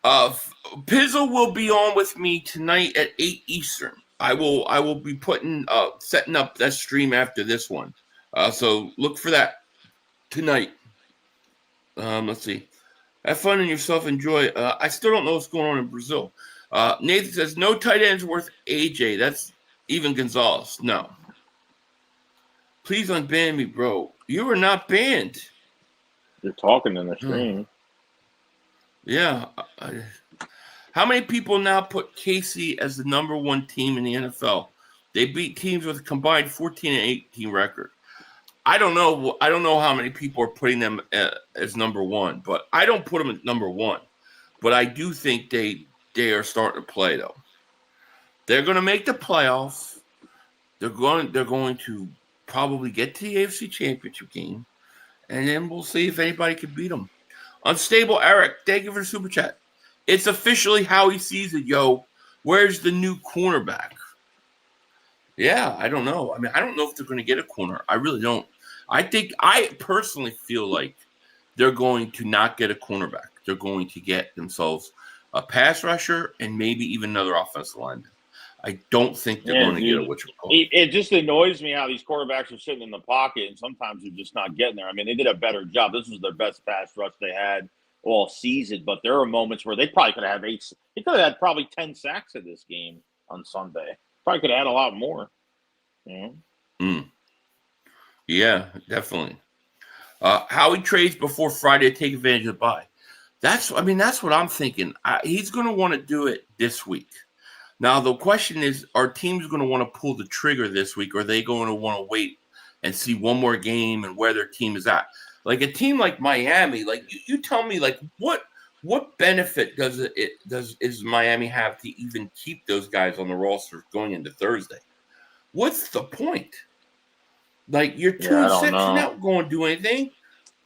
Speaker 3: Pizzle will be on with me tonight at 8 Eastern. I will be setting up that stream after this one. So look for that tonight. Let's see. Have fun and yourself. Enjoy. I still don't know what's going on in Brazil. Nathan says, no tight ends worth AJ. That's even Gonzalez. No. Please unban me, bro. You are not banned.
Speaker 4: You're talking in the stream.
Speaker 3: Yeah. How many people now put KC as the number 1 team in the NFL? They beat teams with a combined 14-18 record. I don't know how many people are putting them as number 1, but I don't put them at number 1. But I do think they are starting to play though. They're going to make the playoffs. They're going to probably get to the AFC Championship game, and then we'll see if anybody can beat them. Unstable Eric, thank you for the super chat. It's officially Howie season, yo. Where's the new cornerback? Yeah, I don't know. I don't know if they're going to get a corner. I really don't. I personally feel like they're going to not get a cornerback. They're going to get themselves a pass rusher and maybe even another offensive lineman. I don't think they're going to get a what you call.
Speaker 4: It just annoys me how these quarterbacks are sitting in the pocket and sometimes they're just not getting there. They did a better job. This was their best pass rush they had all season, but there are moments where they probably could have 8. They could have had probably 10 sacks in this game on Sunday. Probably could have had a lot more.
Speaker 3: Yeah, definitely. Howie trades before Friday to take advantage of the bye. That's what I'm thinking. He's going to want to do it this week. Now, the question is, are teams going to want to pull the trigger this week, or are they going to want to wait and see one more game and where their team is at? Like a team like Miami, like you tell me, like what benefit does Miami have to even keep those guys on the roster going into Thursday? What's the point? Like you're 2-6, you're not going to do anything.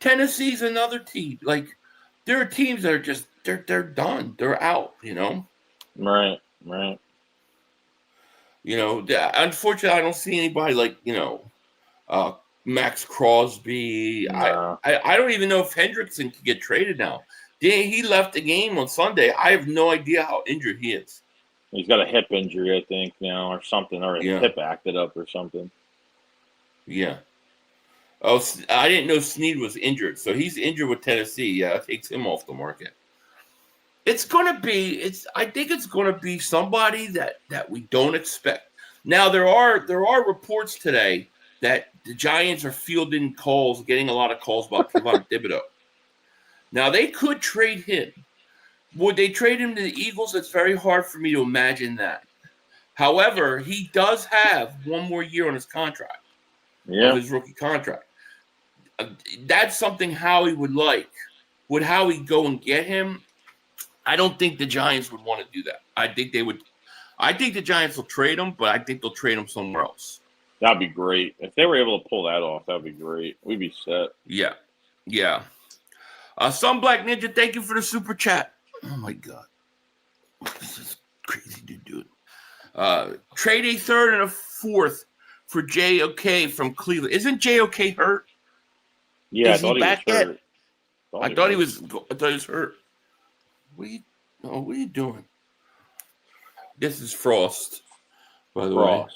Speaker 3: Tennessee's another team. Like there are teams that are just they're done. They're out.
Speaker 4: Right.
Speaker 3: Unfortunately, I don't see anybody like Max Crosby. No. I don't even know if Hendrickson can get traded now. He left the game on Sunday. I have no idea how injured he is.
Speaker 4: He's got a hip injury, I think, now, or something, or his hip acted up or something.
Speaker 3: Yeah. Oh, I didn't know Snead was injured. So he's injured with Tennessee. Yeah, that takes him off the market. I think it's going to be somebody that we don't expect. Now, there are reports today that the Giants are fielding calls, getting a lot of calls about Kevon Thibodeau. Now, they could trade him. Would they trade him to the Eagles? It's very hard for me to imagine that. However, he does have one more year on his contract, of his rookie contract. That's something Howie would like. Would Howie go and get him? I don't think the Giants would want to do that. I think they would. I think the Giants will trade him, but I think they'll trade him somewhere else.
Speaker 4: That'd be great. If they were able to pull that off, that'd be great. We'd be set.
Speaker 3: Yeah. Some Black Ninja, thank you for the super chat. Oh, my God. This is crazy to do. Trade a third and a fourth for JOK from Cleveland. Isn't JOK hurt?
Speaker 4: Yeah,
Speaker 3: Is he back yet?
Speaker 4: I
Speaker 3: thought he was hurt. What are you doing? This is Frost, by the way.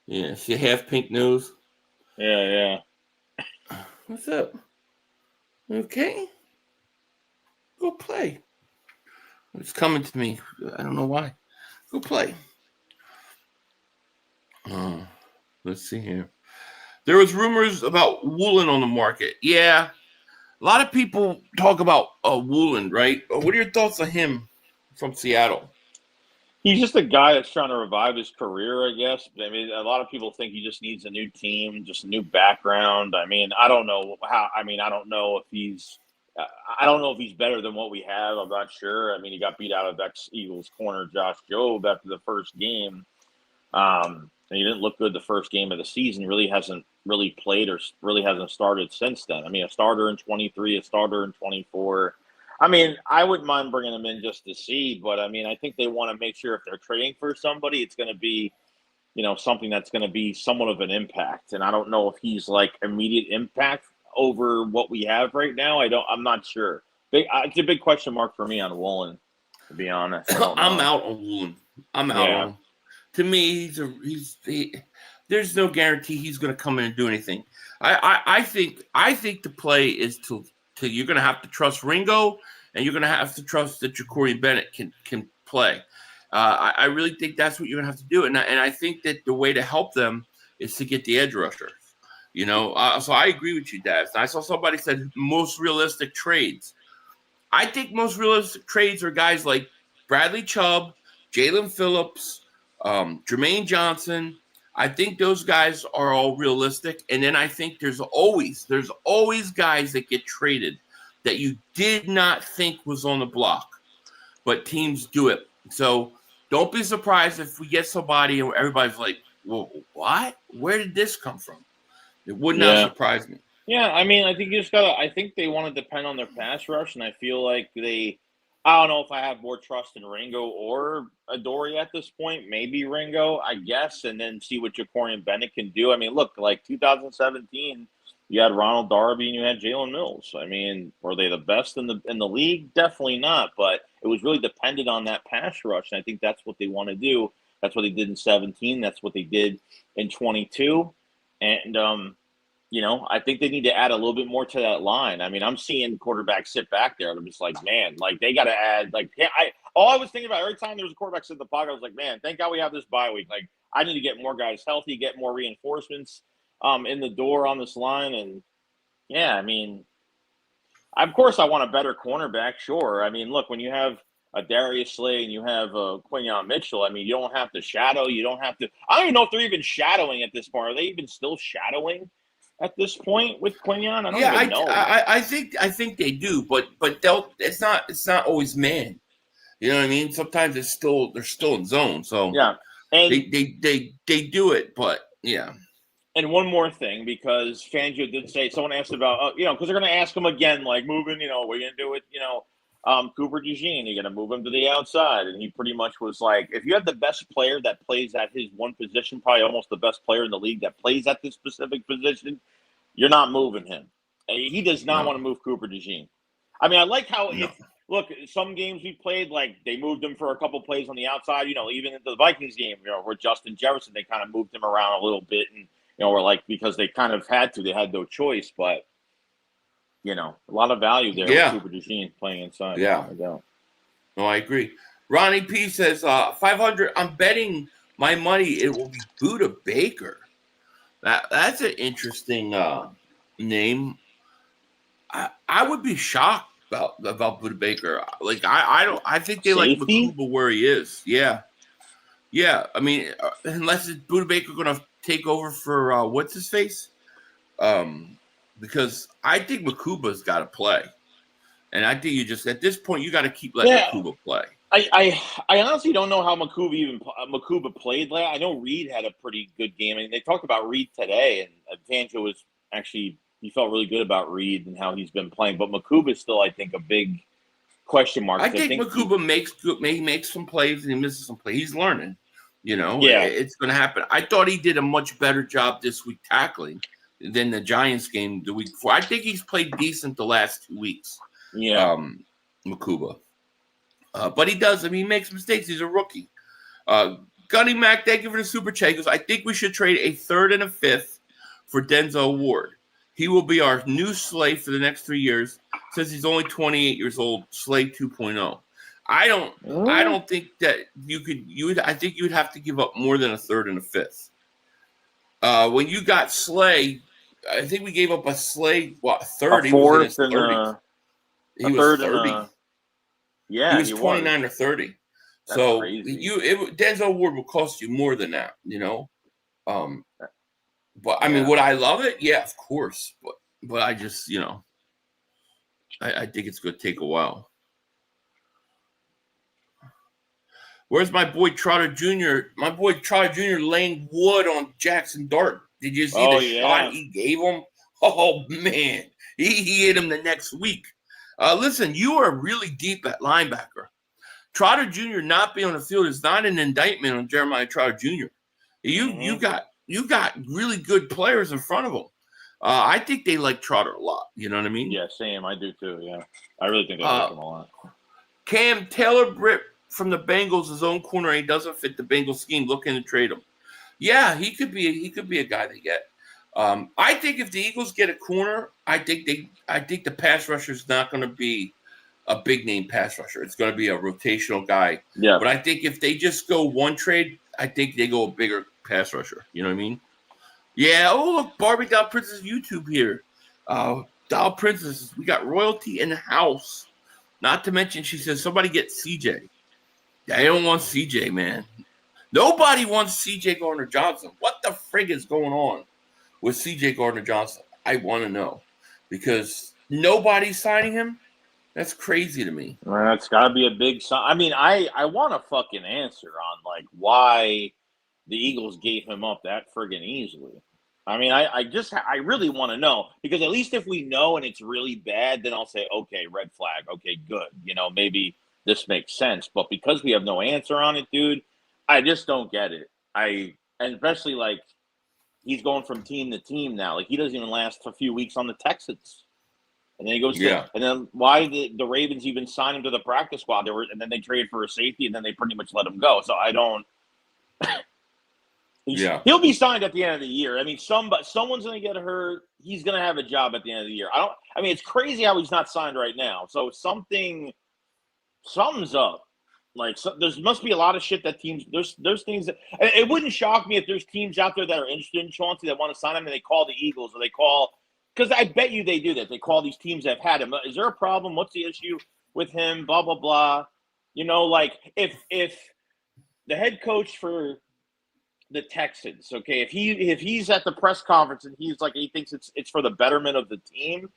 Speaker 3: Yeah, see half pink nose?
Speaker 4: Yeah.
Speaker 3: What's up? Okay. Go play. It's coming to me. I don't know why. Go play. Let's see here. There was rumors about Woolen on the market. Yeah. A lot of people talk about Woolen, right? What are your thoughts on him from Seattle?
Speaker 4: He's just a guy that's trying to revive his career, I guess. I mean, a lot of people think he just needs a new team, just a new background. I mean, I don't know I don't know if he's better than what we have. I'm not sure. I mean, he got beat out of ex-Eagles corner Josh Jobe after the first game. And he didn't look good the first game of the season. Really hasn't played or really hasn't started since then. I mean, a starter in 23, a starter in 24. I mean, I wouldn't mind bringing him in just to see, but I mean, I think they want to make sure if they're trading for somebody, it's going to be, something that's going to be somewhat of an impact. And I don't know if he's like immediate impact over what we have right now. I'm not sure. It's a big question mark for me on Woolen, to be honest.
Speaker 3: I'm out on Woolen. I'm out on him. To me, there's no guarantee he's going to come in and do anything. I think the play is to you're going to have to trust Ringo, and you're going to have to trust that Ja'Cory Bennett can play. I really think that's what you're going to have to do, and I think that the way to help them is to get the edge rushers. So I agree with you, Daz. I saw somebody said most realistic trades. I think most realistic trades are guys like Bradley Chubb, Jalen Phillips, Jermaine Johnson. I think those guys are all realistic. And then I think there's always guys that get traded that you did not think was on the block, but teams do it. So don't be surprised if we get somebody and everybody's like, well, what? Where did this come from? It would not surprise me.
Speaker 4: Yeah, I mean, I think I think they want to depend on their pass rush, and I feel like I don't know if I have more trust in Ringo or Adoree at this point. Maybe Ringo, I guess, and then see what Ja'Cory Bennett can do. I mean, look, like 2017, you had Ronald Darby and you had Jalen Mills. I mean, were they the best in the league? Definitely not, but it was really dependent on that pass rush, and I think that's what they want to do. That's what they did in 17. That's what they did in 22. And, I think they need to add a little bit more to that line. I mean, I'm seeing quarterbacks sit back there, and I'm just like, man, like they got to add. Like, all I was thinking about every time there was a quarterback sit in the pocket, I was like, man, thank God we have this bye week. Like, I need to get more guys healthy, get more reinforcements in the door on this line, and I mean, of course, I want a better cornerback. Sure, I mean, look, when you have a Darius Slay and you have Quinyon Mitchell, I mean, you don't have to shadow. You don't have to. I don't even know if they're even shadowing at this point. Are they even still shadowing at this point with Quinyon? I don't even know.
Speaker 3: I think they do, but it's not always man. You know what I mean? Sometimes they're still in zone. So
Speaker 4: yeah, and
Speaker 3: they do it, but yeah.
Speaker 4: And one more thing, because Fangio did say, someone asked about, because they're going to ask him again, like moving, we're going to do it, Cooper DeJean, you're going to move him to the outside. And he pretty much was like, if you have the best player that plays at his one position, probably almost the best player in the league that plays at this specific position, you're not moving him. He does not want to move Cooper DeJean. I mean, I like how, look, some games we played, like they moved him for a couple plays on the outside, even in the Vikings game, where Justin Jefferson, they kind of moved him around a little bit. And, we're like, because they kind of had to, they had no choice, but a lot of value there with Cooper DeJean playing inside.
Speaker 3: Yeah. No, I agree. Ronnie P says, 500, I'm betting my money it will be Buda Baker. That's an interesting name. I would be shocked about Buda Baker. Like I think they like
Speaker 4: Safety?
Speaker 3: Makuba where he is. Yeah. I mean, unless it's Buda Baker going to take over for what's his face, because I think Makuba's got to play, and I think you just at this point you got to keep letting Makuba play.
Speaker 4: I honestly don't know how Makuba played last. I know Reed had a pretty good game, and they talked about Reed today, and Fangio was actually he felt really good about Reed and how he's been playing. But Makuba is still, I think, a big question mark.
Speaker 3: I think Makuba makes some plays and he misses some plays. He's learning, it's going to happen. I thought he did a much better job this week tackling than the Giants game the week before. I think he's played decent the last 2 weeks.
Speaker 4: Yeah,
Speaker 3: Makuba. But he does. I mean, he makes mistakes. He's a rookie. Gunny Mac, thank you for the super chat. He goes, I think we should trade a 3rd and a 5th for Denzel Ward. He will be our new Slay for the next 3 years. Says he's only 28 years old. Slay 2.0. I don't think that I think you'd have to give up more than a 3rd and a 5th. When you got Slay, I think we gave up a Slay. What, a 3rd?
Speaker 4: a 4th and
Speaker 3: he was
Speaker 4: 30.
Speaker 3: He was 29 or 30.
Speaker 4: That's
Speaker 3: so
Speaker 4: crazy.
Speaker 3: Denzel Ward will cost you more than that, But I mean, would I love it? Yeah, of course. But I just, I think it's going to take a while. Where's my boy Trotter Jr.? My boy Trotter Jr. laying wood on Jackson Dart. Did you see the shot he gave him? Oh man, he hit him the next week. Listen, you are really deep at linebacker. Trotter Jr. not being on the field is not an indictment on Jeremiah Trotter Jr. You got really good players in front of him. I think they like Trotter a lot. You know what I mean?
Speaker 4: Yeah, same. I do too. Yeah, I really think they like him a lot.
Speaker 3: Cam Taylor Britt from the Bengals, his own corner. He doesn't fit the Bengals scheme. Looking to trade him. Yeah, he could be a guy they get. I think if the Eagles get a corner, I think the pass rusher is not going to be a big name pass rusher. It's going to be a rotational guy.
Speaker 4: Yeah.
Speaker 3: But I think if they just go one trade, I think they go a bigger pass rusher. You know what I mean? Yeah. Oh, look, Barbie Doll Princess YouTube here. Doll Princess, we got royalty in the house. Not to mention, she says, somebody get CJ. They don't want CJ, man. Nobody wants CJ Gardner-Johnson. What the frig is going on with CJ Gardner-Johnson? I want to know. Because nobody's signing him? That's crazy to me.
Speaker 4: Well, that's got to be a big sign. I mean, I want a fucking answer on, like, why the Eagles gave him up that friggin' easily. I mean, I really want to know. Because at least if we know and it's really bad, then I'll say, okay, red flag. Okay, good. Maybe this makes sense. But because we have no answer on it, dude, I just don't get it. And especially, like, he's going from team to team now. Like, he doesn't even last a few weeks on the Texans. And then he goes and then why the Ravens even signed him to the practice squad? And then they traded for a safety, and then they pretty much let him go. So I don't. He'll be signed at the end of the year. I mean, someone's going to get hurt. He's going to have a job at the end of the year. I mean, it's crazy how he's not signed right now. So something's up. Like, there must be a lot of shit that teams. There's things that it wouldn't shock me if there's teams out there that are interested in Chauncey that want to sign him, and they call the Eagles or they call. Because I bet you they do that. They call these teams that have had him. Is there a problem? What's the issue with him? Blah, blah, blah. Like if the head coach for the Texans, okay, if he's at the press conference and he's like he thinks it's for the betterment of the team,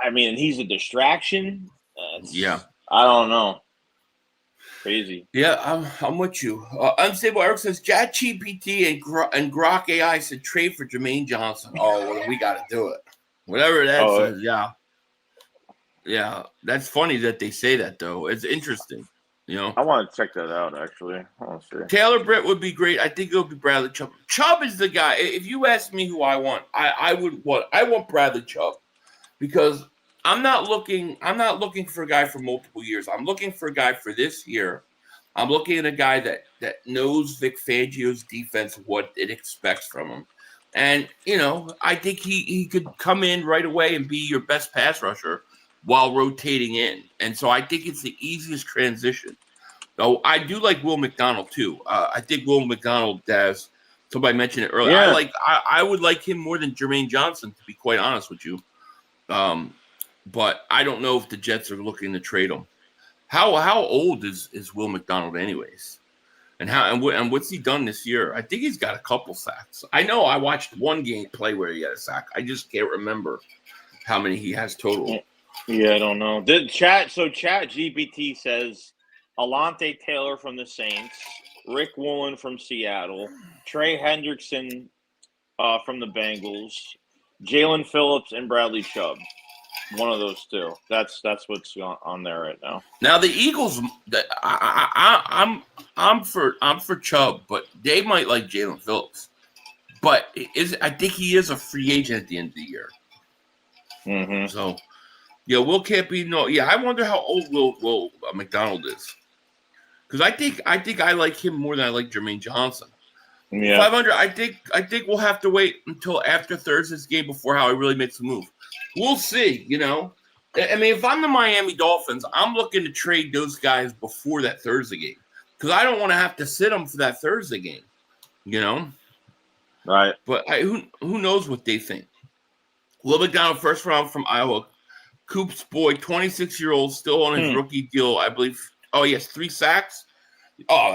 Speaker 4: I mean, he's a distraction. I don't know. Crazy.
Speaker 3: Yeah, I'm with you. Unstable Eric says ChatGPT and Grok AI said trade for Jermaine Johnson. Oh, well, we got to do it. Whatever that says, yeah. Yeah, that's funny that they say that, though. It's interesting,
Speaker 4: I want to check that out, actually. I want to see.
Speaker 3: Taylor Britt would be great. I think it would be Bradley Chubb. Chubb is the guy. If you ask me who I want, I want Bradley Chubb because I'm not looking for a guy for multiple years. I'm looking for a guy for this year. I'm looking at a guy that knows Vic Fangio's defense, what it expects from him. And, I think he could come in right away and be your best pass rusher while rotating in. And so I think it's the easiest transition. Though I do like Will McDonald too. I think Will McDonald, as somebody mentioned it earlier, I would like him more than Jermaine Johnson, to be quite honest with you. but I don't know if the Jets are looking to trade him. How old is Will McDonald anyways? And what's he done this year? I think he's got a couple sacks. I know I watched one game play where he had a sack. I just can't remember how many he has total.
Speaker 4: Yeah, I don't know. Chat GPT says Alante Taylor from the Saints, Rick Woolen from Seattle, Trey Hendrickson from the Bengals, Jalen Phillips, and Bradley Chubb. One of those two. That's what's on there right now.
Speaker 3: Now the Eagles, I'm for Chubb, but they might like Jalen Phillips. But I think he is a free agent at the end of the year.
Speaker 4: Mm-hmm.
Speaker 3: So, yeah, Will can't be no. Yeah, I wonder how old Will McDonald is, because I think I like him more than I like Jermaine Johnson.
Speaker 4: Yeah,
Speaker 3: 500. I think we'll have to wait until after Thursday's game before Howie really makes a move. We'll see. You know, I mean, if I'm the Miami Dolphins, I'm looking to trade those guys before that Thursday game because I don't want to have to sit them for that Thursday game. You know,
Speaker 4: right.
Speaker 3: But who knows what they think? Will McDonald, first round from Iowa. Coop's boy, 26-year-old, still on his rookie deal, I believe. Oh, he has 3 sacks. Oh,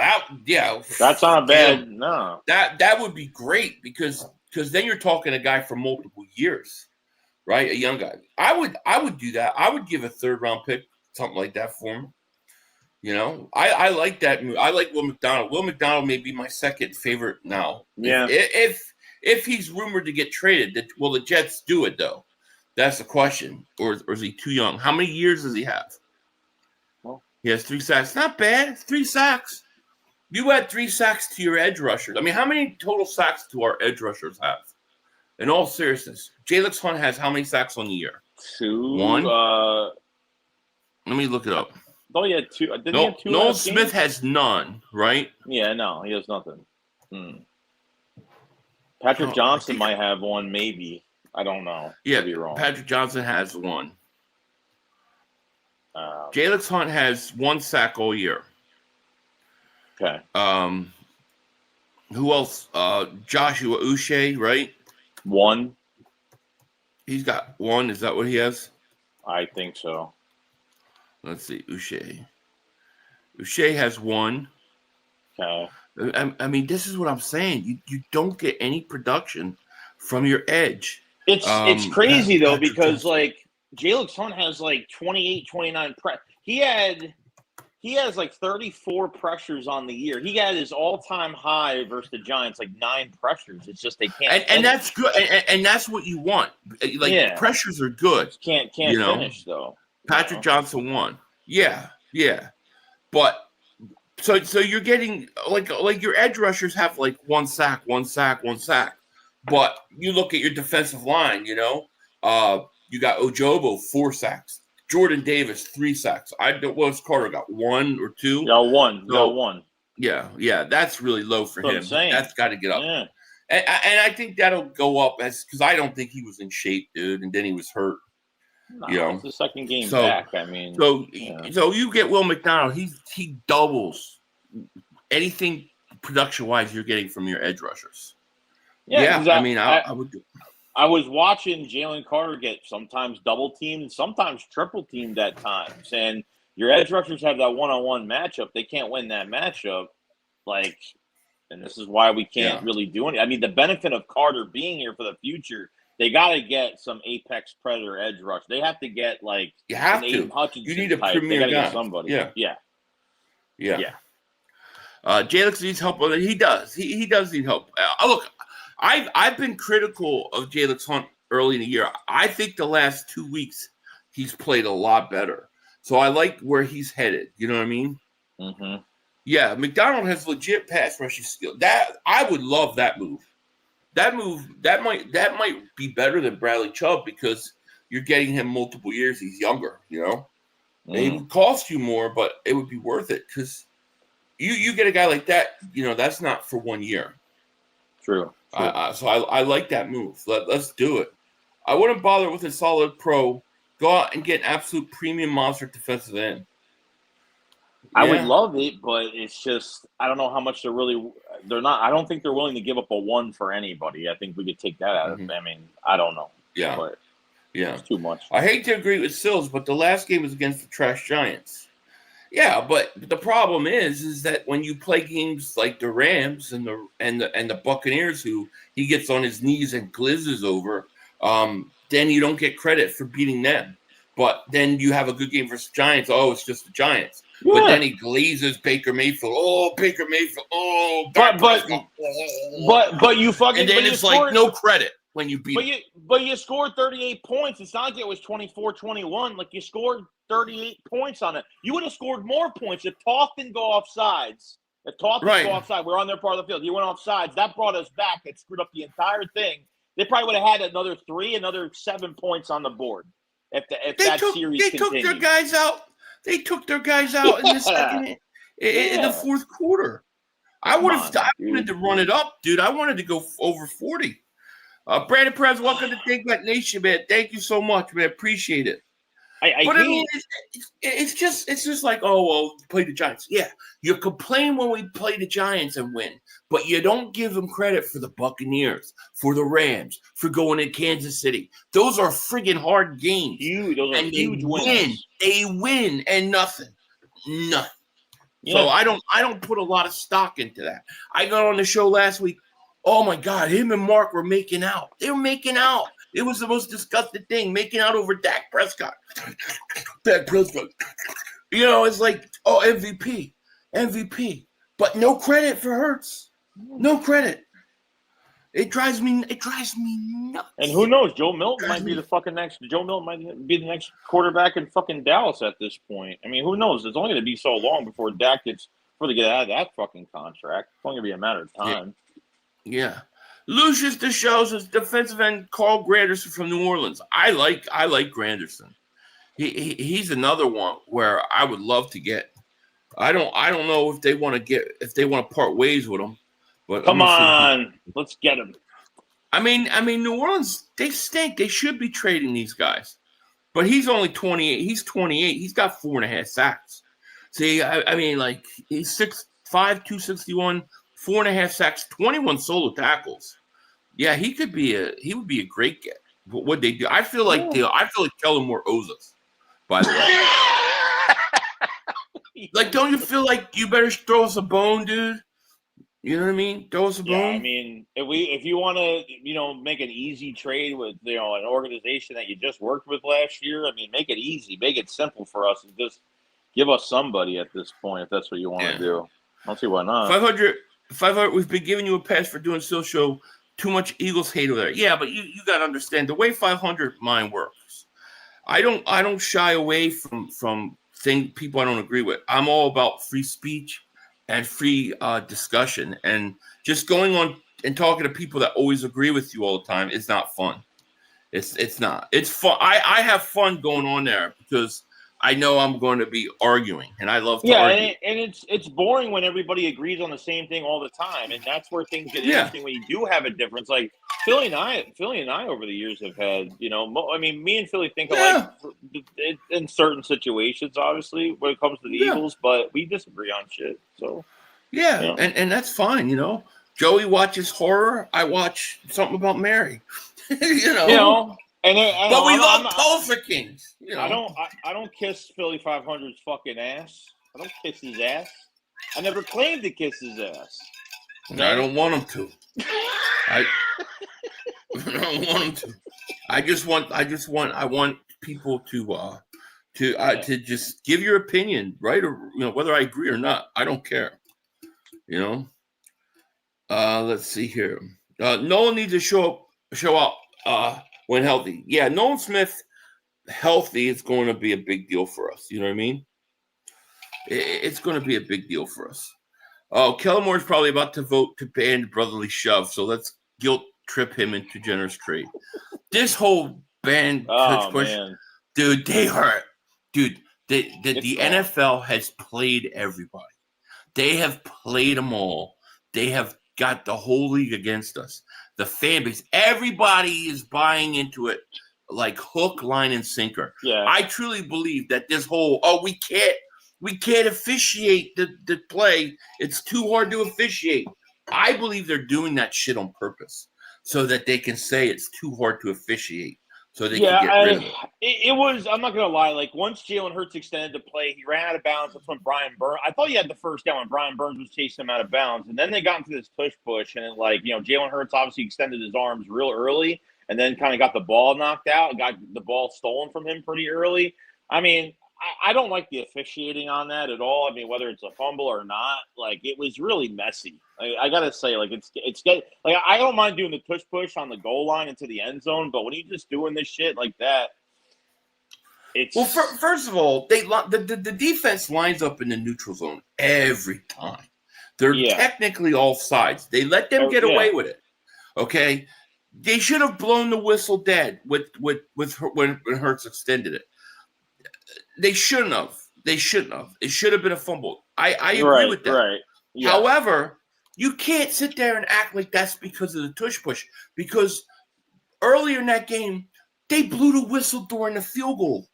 Speaker 4: that's not bad. No,
Speaker 3: that would be great because then you're talking a guy for multiple years, right? A young guy. I would do that. I would give a 3rd round pick, something like that for him. You know, I like that move. I like Will McDonald. Will McDonald may be my 2nd favorite now.
Speaker 4: Yeah.
Speaker 3: If he's rumored to get traded, will the Jets do it though? That's the question. Or is he too young? How many years does he have?
Speaker 4: Well,
Speaker 3: he has 3 sacks. Not bad. 3 sacks. You add 3 sacks to your edge rushers. I mean, how many total sacks do our edge rushers have? In all seriousness, Jalen Hunt has how many sacks on the year?
Speaker 4: 2.
Speaker 3: 1. Let me look it up.
Speaker 4: Oh, he had 2. Didn't he have 2?
Speaker 3: Noel Smith has none, right?
Speaker 4: Yeah, no, he has nothing. Patrick Johnson might have 1, maybe. I don't know.
Speaker 3: Yeah,
Speaker 4: Could be wrong.
Speaker 3: Patrick Johnson has 1. Jalen Hunt has 1 sack all year.
Speaker 4: Okay.
Speaker 3: Who else? Joshua Uche, right?
Speaker 4: 1.
Speaker 3: He's got 1. Is that what he has?
Speaker 4: I think so.
Speaker 3: Let's see. Uche has 1.
Speaker 4: Okay.
Speaker 3: I mean, this is what I'm saying. You don't get any production from your edge.
Speaker 4: It's crazy though because like Jalen Hunt has like 28, 29 He has like 34 pressures on the year. He had his all-time high versus the Giants, like 9 pressures. It's just they can't.
Speaker 3: And that's good. And that's what you want. Like pressures are good.
Speaker 4: Can't finish though.
Speaker 3: Patrick Johnson 1. Yeah. But so you're getting like your edge rushers have like 1 sack. But you look at your defensive line, you know, you got Ojobo 4 sacks, Jordan Davis 3 sacks. Willis Carter got 1 or 2.
Speaker 4: Got 1. Got 1.
Speaker 3: Yeah, that's really low for him. That's got to get up.
Speaker 4: Yeah.
Speaker 3: And I think that'll go up because I don't think he was in shape, dude, and then he was hurt.
Speaker 4: No,
Speaker 3: you know,
Speaker 4: it's the 2nd game back. I mean,
Speaker 3: so you get Will McDonald. He doubles anything production wise you're getting from your edge rushers. Yeah, I mean, I would do.
Speaker 4: I was watching Jalen Carter get sometimes double teamed and sometimes triple teamed at times. And your edge rushers have that one-on-one matchup. They can't win that matchup. And this is why we can't really do anything. I mean, the benefit of Carter being here for the future, they got to get some apex predator edge rush. They have to get like
Speaker 3: you have
Speaker 4: an
Speaker 3: to.
Speaker 4: Aiden Hutchinson
Speaker 3: You need a
Speaker 4: type.
Speaker 3: premier
Speaker 4: They got to
Speaker 3: guy.
Speaker 4: get somebody. Yeah.
Speaker 3: Jalen needs help. He does. He does need help. Look, I've been critical of Jalen Hunt early in the year. I think the last 2 weeks he's played a lot better. So I like where he's headed. You know what I mean?
Speaker 4: Mm-hmm.
Speaker 3: Yeah, McDonald has legit pass rushing skill. That I would love that move. That might be better than Bradley Chubb because you're getting him multiple years. He's younger. You know, it would cost you more, but it would be worth it because you get a guy like that. You know, that's not for 1 year.
Speaker 4: True.
Speaker 3: So I like that move. Let's do it. I wouldn't bother with a solid pro. Go out and get an absolute premium monster defensive end.
Speaker 4: I would love it, but it's just I don't know how much they're not. I don't think they're willing to give up a 1 for anybody. I think we could take that out of. I mean, I don't know.
Speaker 3: Yeah.
Speaker 4: But
Speaker 3: Yeah.
Speaker 4: It's too much.
Speaker 3: I hate to agree with Sills, but the last game was against the trash Giants. Yeah, but the problem is that when you play games like the Rams and the Buccaneers, who he gets on his knees and glizzes over, then you don't get credit for beating them. But then you have a good game versus Giants. Oh, it's just the Giants.
Speaker 4: Yeah.
Speaker 3: But then he glazes Baker Mayfield. Oh, Baker Mayfield. Oh,
Speaker 4: but you fucking.
Speaker 3: And then it's like no credit when you beat.
Speaker 4: But you scored 38 points. It's not like it was 24-21. Like, you scored 38 points on it. You would have scored more points if Toth didn't go off sides. If Toth didn't go offside, we're on their part of the field. You went off sides. That brought us back. It screwed up the entire thing. They probably would have had another 7 points on the board if that series continued.
Speaker 3: They took their guys out. They took their guys out in the second, in the fourth quarter. I wanted to run it up, dude. I wanted to go over 40. Brandon Perez, welcome to Take That Nation, man. Thank you so much, man. Appreciate it. I mean, it's just like, oh, well, play the Giants. Yeah, you complain when we play the Giants and win, but you don't give them credit for the Buccaneers, for the Rams, for going to Kansas City. Those are friggin' hard games.
Speaker 4: Those are huge wins.
Speaker 3: They win and nothing. Yeah. So I don't put a lot of stock into that. I got on the show last week. Oh my God, him and Mark were making out. They were making out. It was the most disgusting thing, making out over Dak Prescott. Dak Prescott. You know, it's like, oh, MVP. But no credit for Hurts. No credit. It drives me nuts.
Speaker 4: And who knows? Joe Milton might be the next quarterback in fucking Dallas at this point. I mean, who knows? It's only going to be so long before they get out of that fucking contract. It's only going to be a matter of time.
Speaker 3: Yeah. Lucius DeShow is defensive end Carl Granderson from New Orleans. I like Granderson. He's another one where I would love to get. I don't know if they want to part ways with him. But
Speaker 4: come on, let's get him.
Speaker 3: I mean, New Orleans, they stink. They should be trading these guys. But he's only 28. He's 28. He's got 4.5 sacks. See, I mean, like, he's 6'5", 261, 4.5 sacks, 21 solo tackles. Yeah, he would be a great get. But what they do, I feel like Kellen Moore owes us, by the way. Like, don't you feel like you better throw us a bone, dude? You know what I mean? Throw us a bone.
Speaker 4: I mean, if you want to, make an easy trade with, an organization that you just worked with last year, I mean, make it easy, make it simple for us, and just give us somebody at this point if that's what you want to do. I don't see why not.
Speaker 3: 500. We've been giving you a pass for doing still show. Too much Eagles hate over there. Yeah, but you got to understand the way 500 mine works. I don't shy away from people I don't agree with. I'm all about free speech and free discussion, and just going on and talking to people that always agree with you all the time is not fun. It's not. It's fun. I have fun going on there because I know I'm going to be arguing, and I love to argue.
Speaker 4: And it's boring when everybody agrees on the same thing all the time, and that's where things get interesting when you do have a difference. Like Philly and I over the years have had, me and Philly think alike in certain situations, obviously, when it comes to the Eagles, but we disagree on shit. So
Speaker 3: and that's fine, Joey watches horror. I watch something about Mary.
Speaker 4: But we
Speaker 3: love Tulsa Kings.
Speaker 4: I don't kiss Philly 500's fucking ass. I don't kiss his ass. I never claimed to kiss his ass.
Speaker 3: I don't want him to. I don't want him to. I want people to just give your opinion, right? Or whether I agree or not. I don't care. Let's see here. Nolan needs to show up when healthy. Yeah, Nolan Smith healthy is going to be a big deal for us. You know what I mean? It's going to be a big deal for us. Oh, Kellen Moore's probably about to vote to ban brotherly shove, so let's guilt trip him into generous trade. This whole ban question, dude, they hurt. Dude, the NFL has played everybody. They have played them all. They have got the whole league against us. The fan base, everybody is buying into it like hook, line, and sinker. Yeah. I truly believe that this whole, we can't officiate the play. It's too hard to officiate. I believe they're doing that shit on purpose so that they can say it's too hard to officiate so they could get rid of it.
Speaker 4: It was. I'm not gonna lie. Like once Jalen Hurts extended the play, he ran out of bounds. That's when Brian Burns. I thought he had the first down when Brian Burns was chasing him out of bounds, and then they got into this push, and Jalen Hurts obviously extended his arms real early, and then kind of got the ball knocked out and got the ball stolen from him pretty early. I mean, I don't like the officiating on that at all. I mean, whether it's a fumble or not, like it was really messy. I gotta say, like it's get like I don't mind doing the push on the goal line into the end zone, but when you're just doing this shit like that, it's
Speaker 3: first of all, the defense lines up in the neutral zone every time. They're technically offsides. They let them get away with it. Okay, they should have blown the whistle dead when Hurts extended it. They shouldn't have. It should have been a fumble. I agree with that.
Speaker 4: Right. Yeah.
Speaker 3: However, you can't sit there and act like that's because of the tush push. Because earlier in that game, they blew the whistle during the field goal.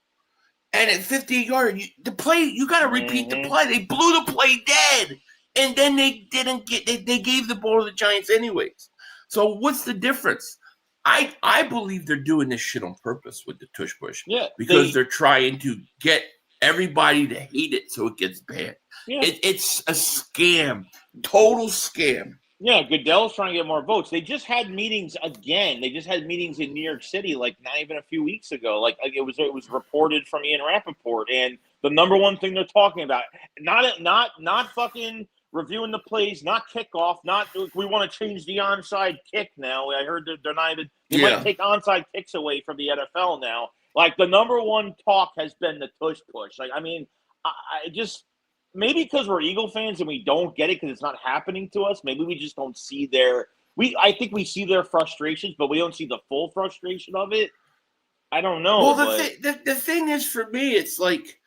Speaker 3: And at 50-yard, you got to repeat the play. They blew the play dead. And then they gave the ball to the Giants anyways. So what's the difference? I believe they're doing this shit on purpose with the tush push.
Speaker 4: Yeah.
Speaker 3: Because they're trying to get everybody to hate it so it gets banned.
Speaker 4: Yeah.
Speaker 3: It's a scam. Total scam.
Speaker 4: Yeah, Goodell's trying to get more votes. They just had meetings again. They just had meetings in New York City, like not even a few weeks ago. Like it was reported from Ian Rappaport, and the number one thing they're talking about, not fucking reviewing the plays, not kickoff, not we want to change the onside kick now. I heard that they're not even they might take onside kicks away from the NFL now. Like the number one talk has been the tush push. Like I mean, I just. Maybe because we're Eagle fans and we don't get it because it's not happening to us. Maybe we just don't see I think we see their frustrations, but we don't see the full frustration of it. I don't know.
Speaker 3: Well, the thing is, for me, it's like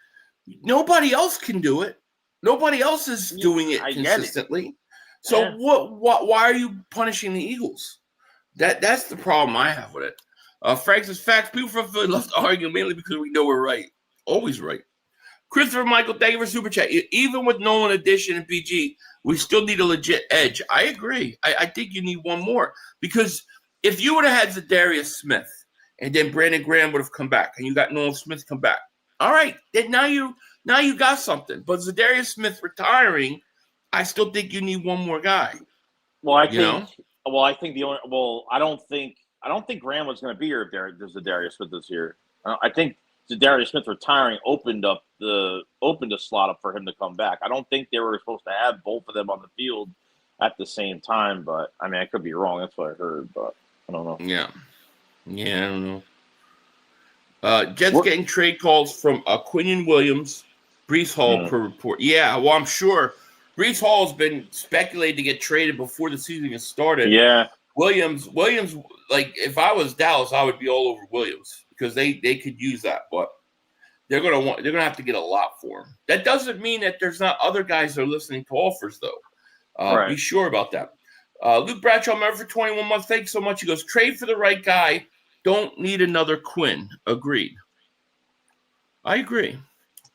Speaker 3: nobody else can do it. Nobody else is doing it consistently. So why are you punishing the Eagles? That's the problem I have with it. Frank says, facts. People from Philly love to argue mainly because we know we're right. Always right. Christopher Michael, thank you for Super Chat. Even with Nolan Edition and PG, we still need a legit edge. I agree. I think you need one more. Because if you would have had Zadarius Smith and then Brandon Graham would have come back and you got Nolan Smith come back, all right, then now you got something. But Zadarius Smith retiring, I still think you need one more guy.
Speaker 4: Well, I don't think Graham was going to be here if there's Zadarius Smith this year. I think Zadarius Smith retiring opened a slot up for him to come back. I don't think they were supposed to have both of them on the field at the same time, but I mean I could be wrong. That's what I heard, but I don't know.
Speaker 3: Yeah, I don't know. Jets getting trade calls from Quinion Williams, Breece Hall per report. Yeah, well I'm sure Breece Hall has been speculated to get traded before the season has started.
Speaker 4: Yeah,
Speaker 3: Williams. Like if I was Dallas, I would be all over Williams. Because they could use that, but they're gonna have to get a lot for him. That doesn't mean that there's not other guys that are listening to offers though. Right. Be sure about that. Luke Bradshaw, member for 21 months. Thanks so much. He goes, trade for the right guy. Don't need another Quinn. Agreed. I agree.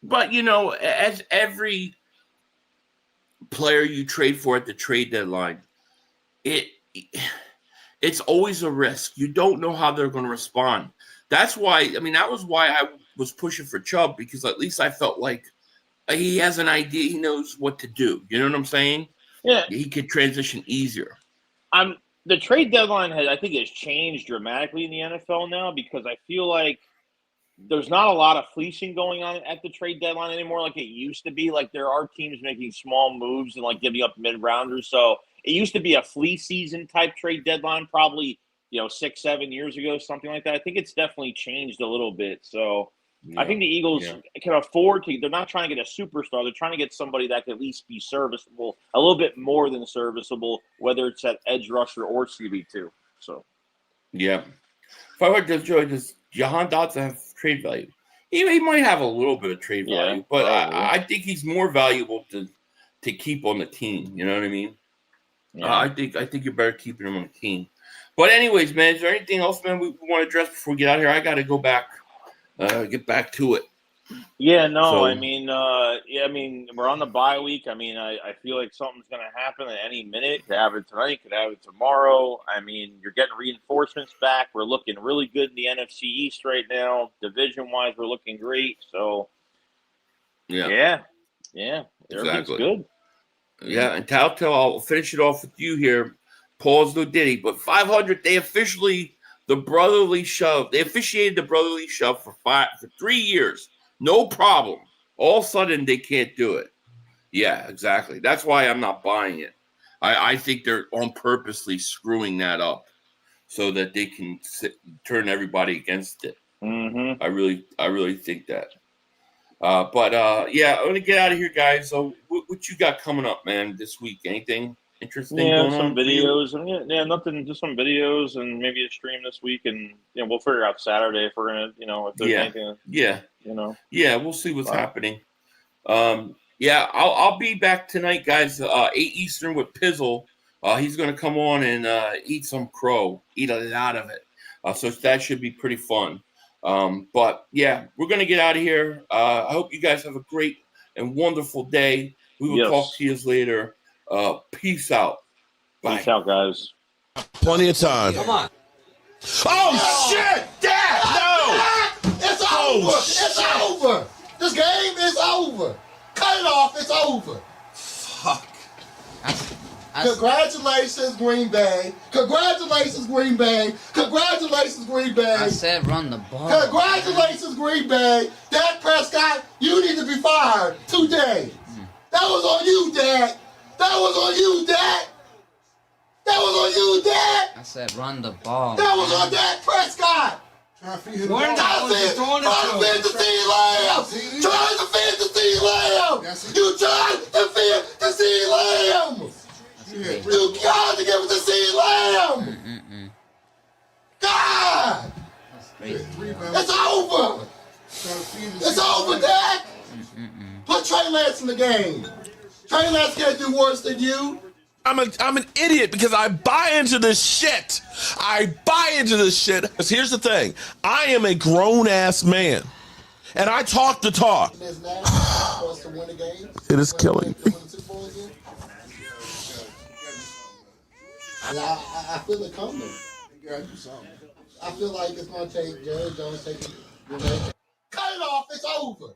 Speaker 3: But as every player you trade for at the trade deadline, it's always a risk. You don't know how they're going to respond. That's why, that was why I was pushing for Chubb, because at least I felt like he has an idea. He knows what to do. You know what I'm saying?
Speaker 4: Yeah.
Speaker 3: He could transition easier.
Speaker 4: The trade deadline has changed dramatically in the NFL now, because I feel like there's not a lot of fleecing going on at the trade deadline anymore like it used to be. Like there are teams making small moves and like giving up mid-rounders. So it used to be a flea season type trade deadline probably 6-7 years ago, something like that. I think it's definitely changed a little bit. So I think the Eagles can afford to. They're not trying to get a superstar. They're trying to get somebody that can at least be serviceable, a little bit more than serviceable, whether it's at edge rusher or CB2. So,
Speaker 3: yeah. If I heard does Jahan Dotson have trade value? He might have a little bit of trade value, but I think he's more valuable to keep on the team. You know what I mean? Yeah. I think you're better keeping him on the team. But anyways, man, is there anything else, man, we want to address before we get out of here? I got to go back, get back to it.
Speaker 4: Yeah, no,
Speaker 3: So
Speaker 4: I mean, we're on the bye week. I mean, I feel like something's going to happen at any minute. Could happen tonight, could happen tomorrow. I mean, you're getting reinforcements back. We're looking really good in the NFC East right now. Division-wise, we're looking great. So, yeah, everything's
Speaker 3: exactly.
Speaker 4: good.
Speaker 3: Yeah, and Telltale, I'll finish it off with you here. Pause no Diddy, but 500, they officiated the brotherly shove for 3 years. No problem. All of a sudden, they can't do it. Yeah, exactly. That's why I'm not buying it. I think they're on purposely screwing that up so that they can turn everybody against it.
Speaker 4: Mm-hmm.
Speaker 3: I really think that. Yeah, I'm gonna get out of here, guys. So, what you got coming up, man, this week? Anything interesting
Speaker 4: Yeah,
Speaker 3: going
Speaker 4: some
Speaker 3: on for you?
Speaker 4: videos. Nothing. Just some videos and maybe a stream this week, and we'll figure out Saturday if we're gonna, if there's anything.
Speaker 3: Yeah, we'll see what's happening. Yeah, I'll be back tonight, guys. 8 Eastern with Pizzle. He's gonna come on and eat some crow, eat a lot of it. So that should be pretty fun. But yeah, we're gonna get out of here. I hope you guys have a great and wonderful day. We will talk to you later. Peace out. Bye.
Speaker 4: Peace out, guys.
Speaker 5: Plenty of time.
Speaker 6: Come on.
Speaker 5: Oh, shit! Dad! No!
Speaker 7: It's over! It's over! This game is over! Cut it off! It's over!
Speaker 5: Fuck.
Speaker 7: Congratulations, Green Bay! Congratulations, Green Bay! Congratulations, Green Bay!
Speaker 6: I said run the ball.
Speaker 7: Congratulations, Green Bay! Dak Prescott, you need to be fired today! That was on you, Dad! That was on you, Dad! That was on you, Dad!
Speaker 6: I said run the ball.
Speaker 7: That was on Dak Prescott!
Speaker 1: Trying to feed him
Speaker 7: Trying to feed the C Lamb! Trying to feed the C Lamb! You tried to feed the C Lamb! You tried to give it to C Lamb! God! It's over! It's over, Dak! Put Trey Lance in the game. Trey Lance can't do worse than you.
Speaker 5: I'm an idiot because I buy into this shit. Because here's the thing. I am a grown-ass man. And I talk the talk. It is killing me.
Speaker 7: I feel it coming. I feel like it's going to take Jerry Jones taking. Cut it off. It's over.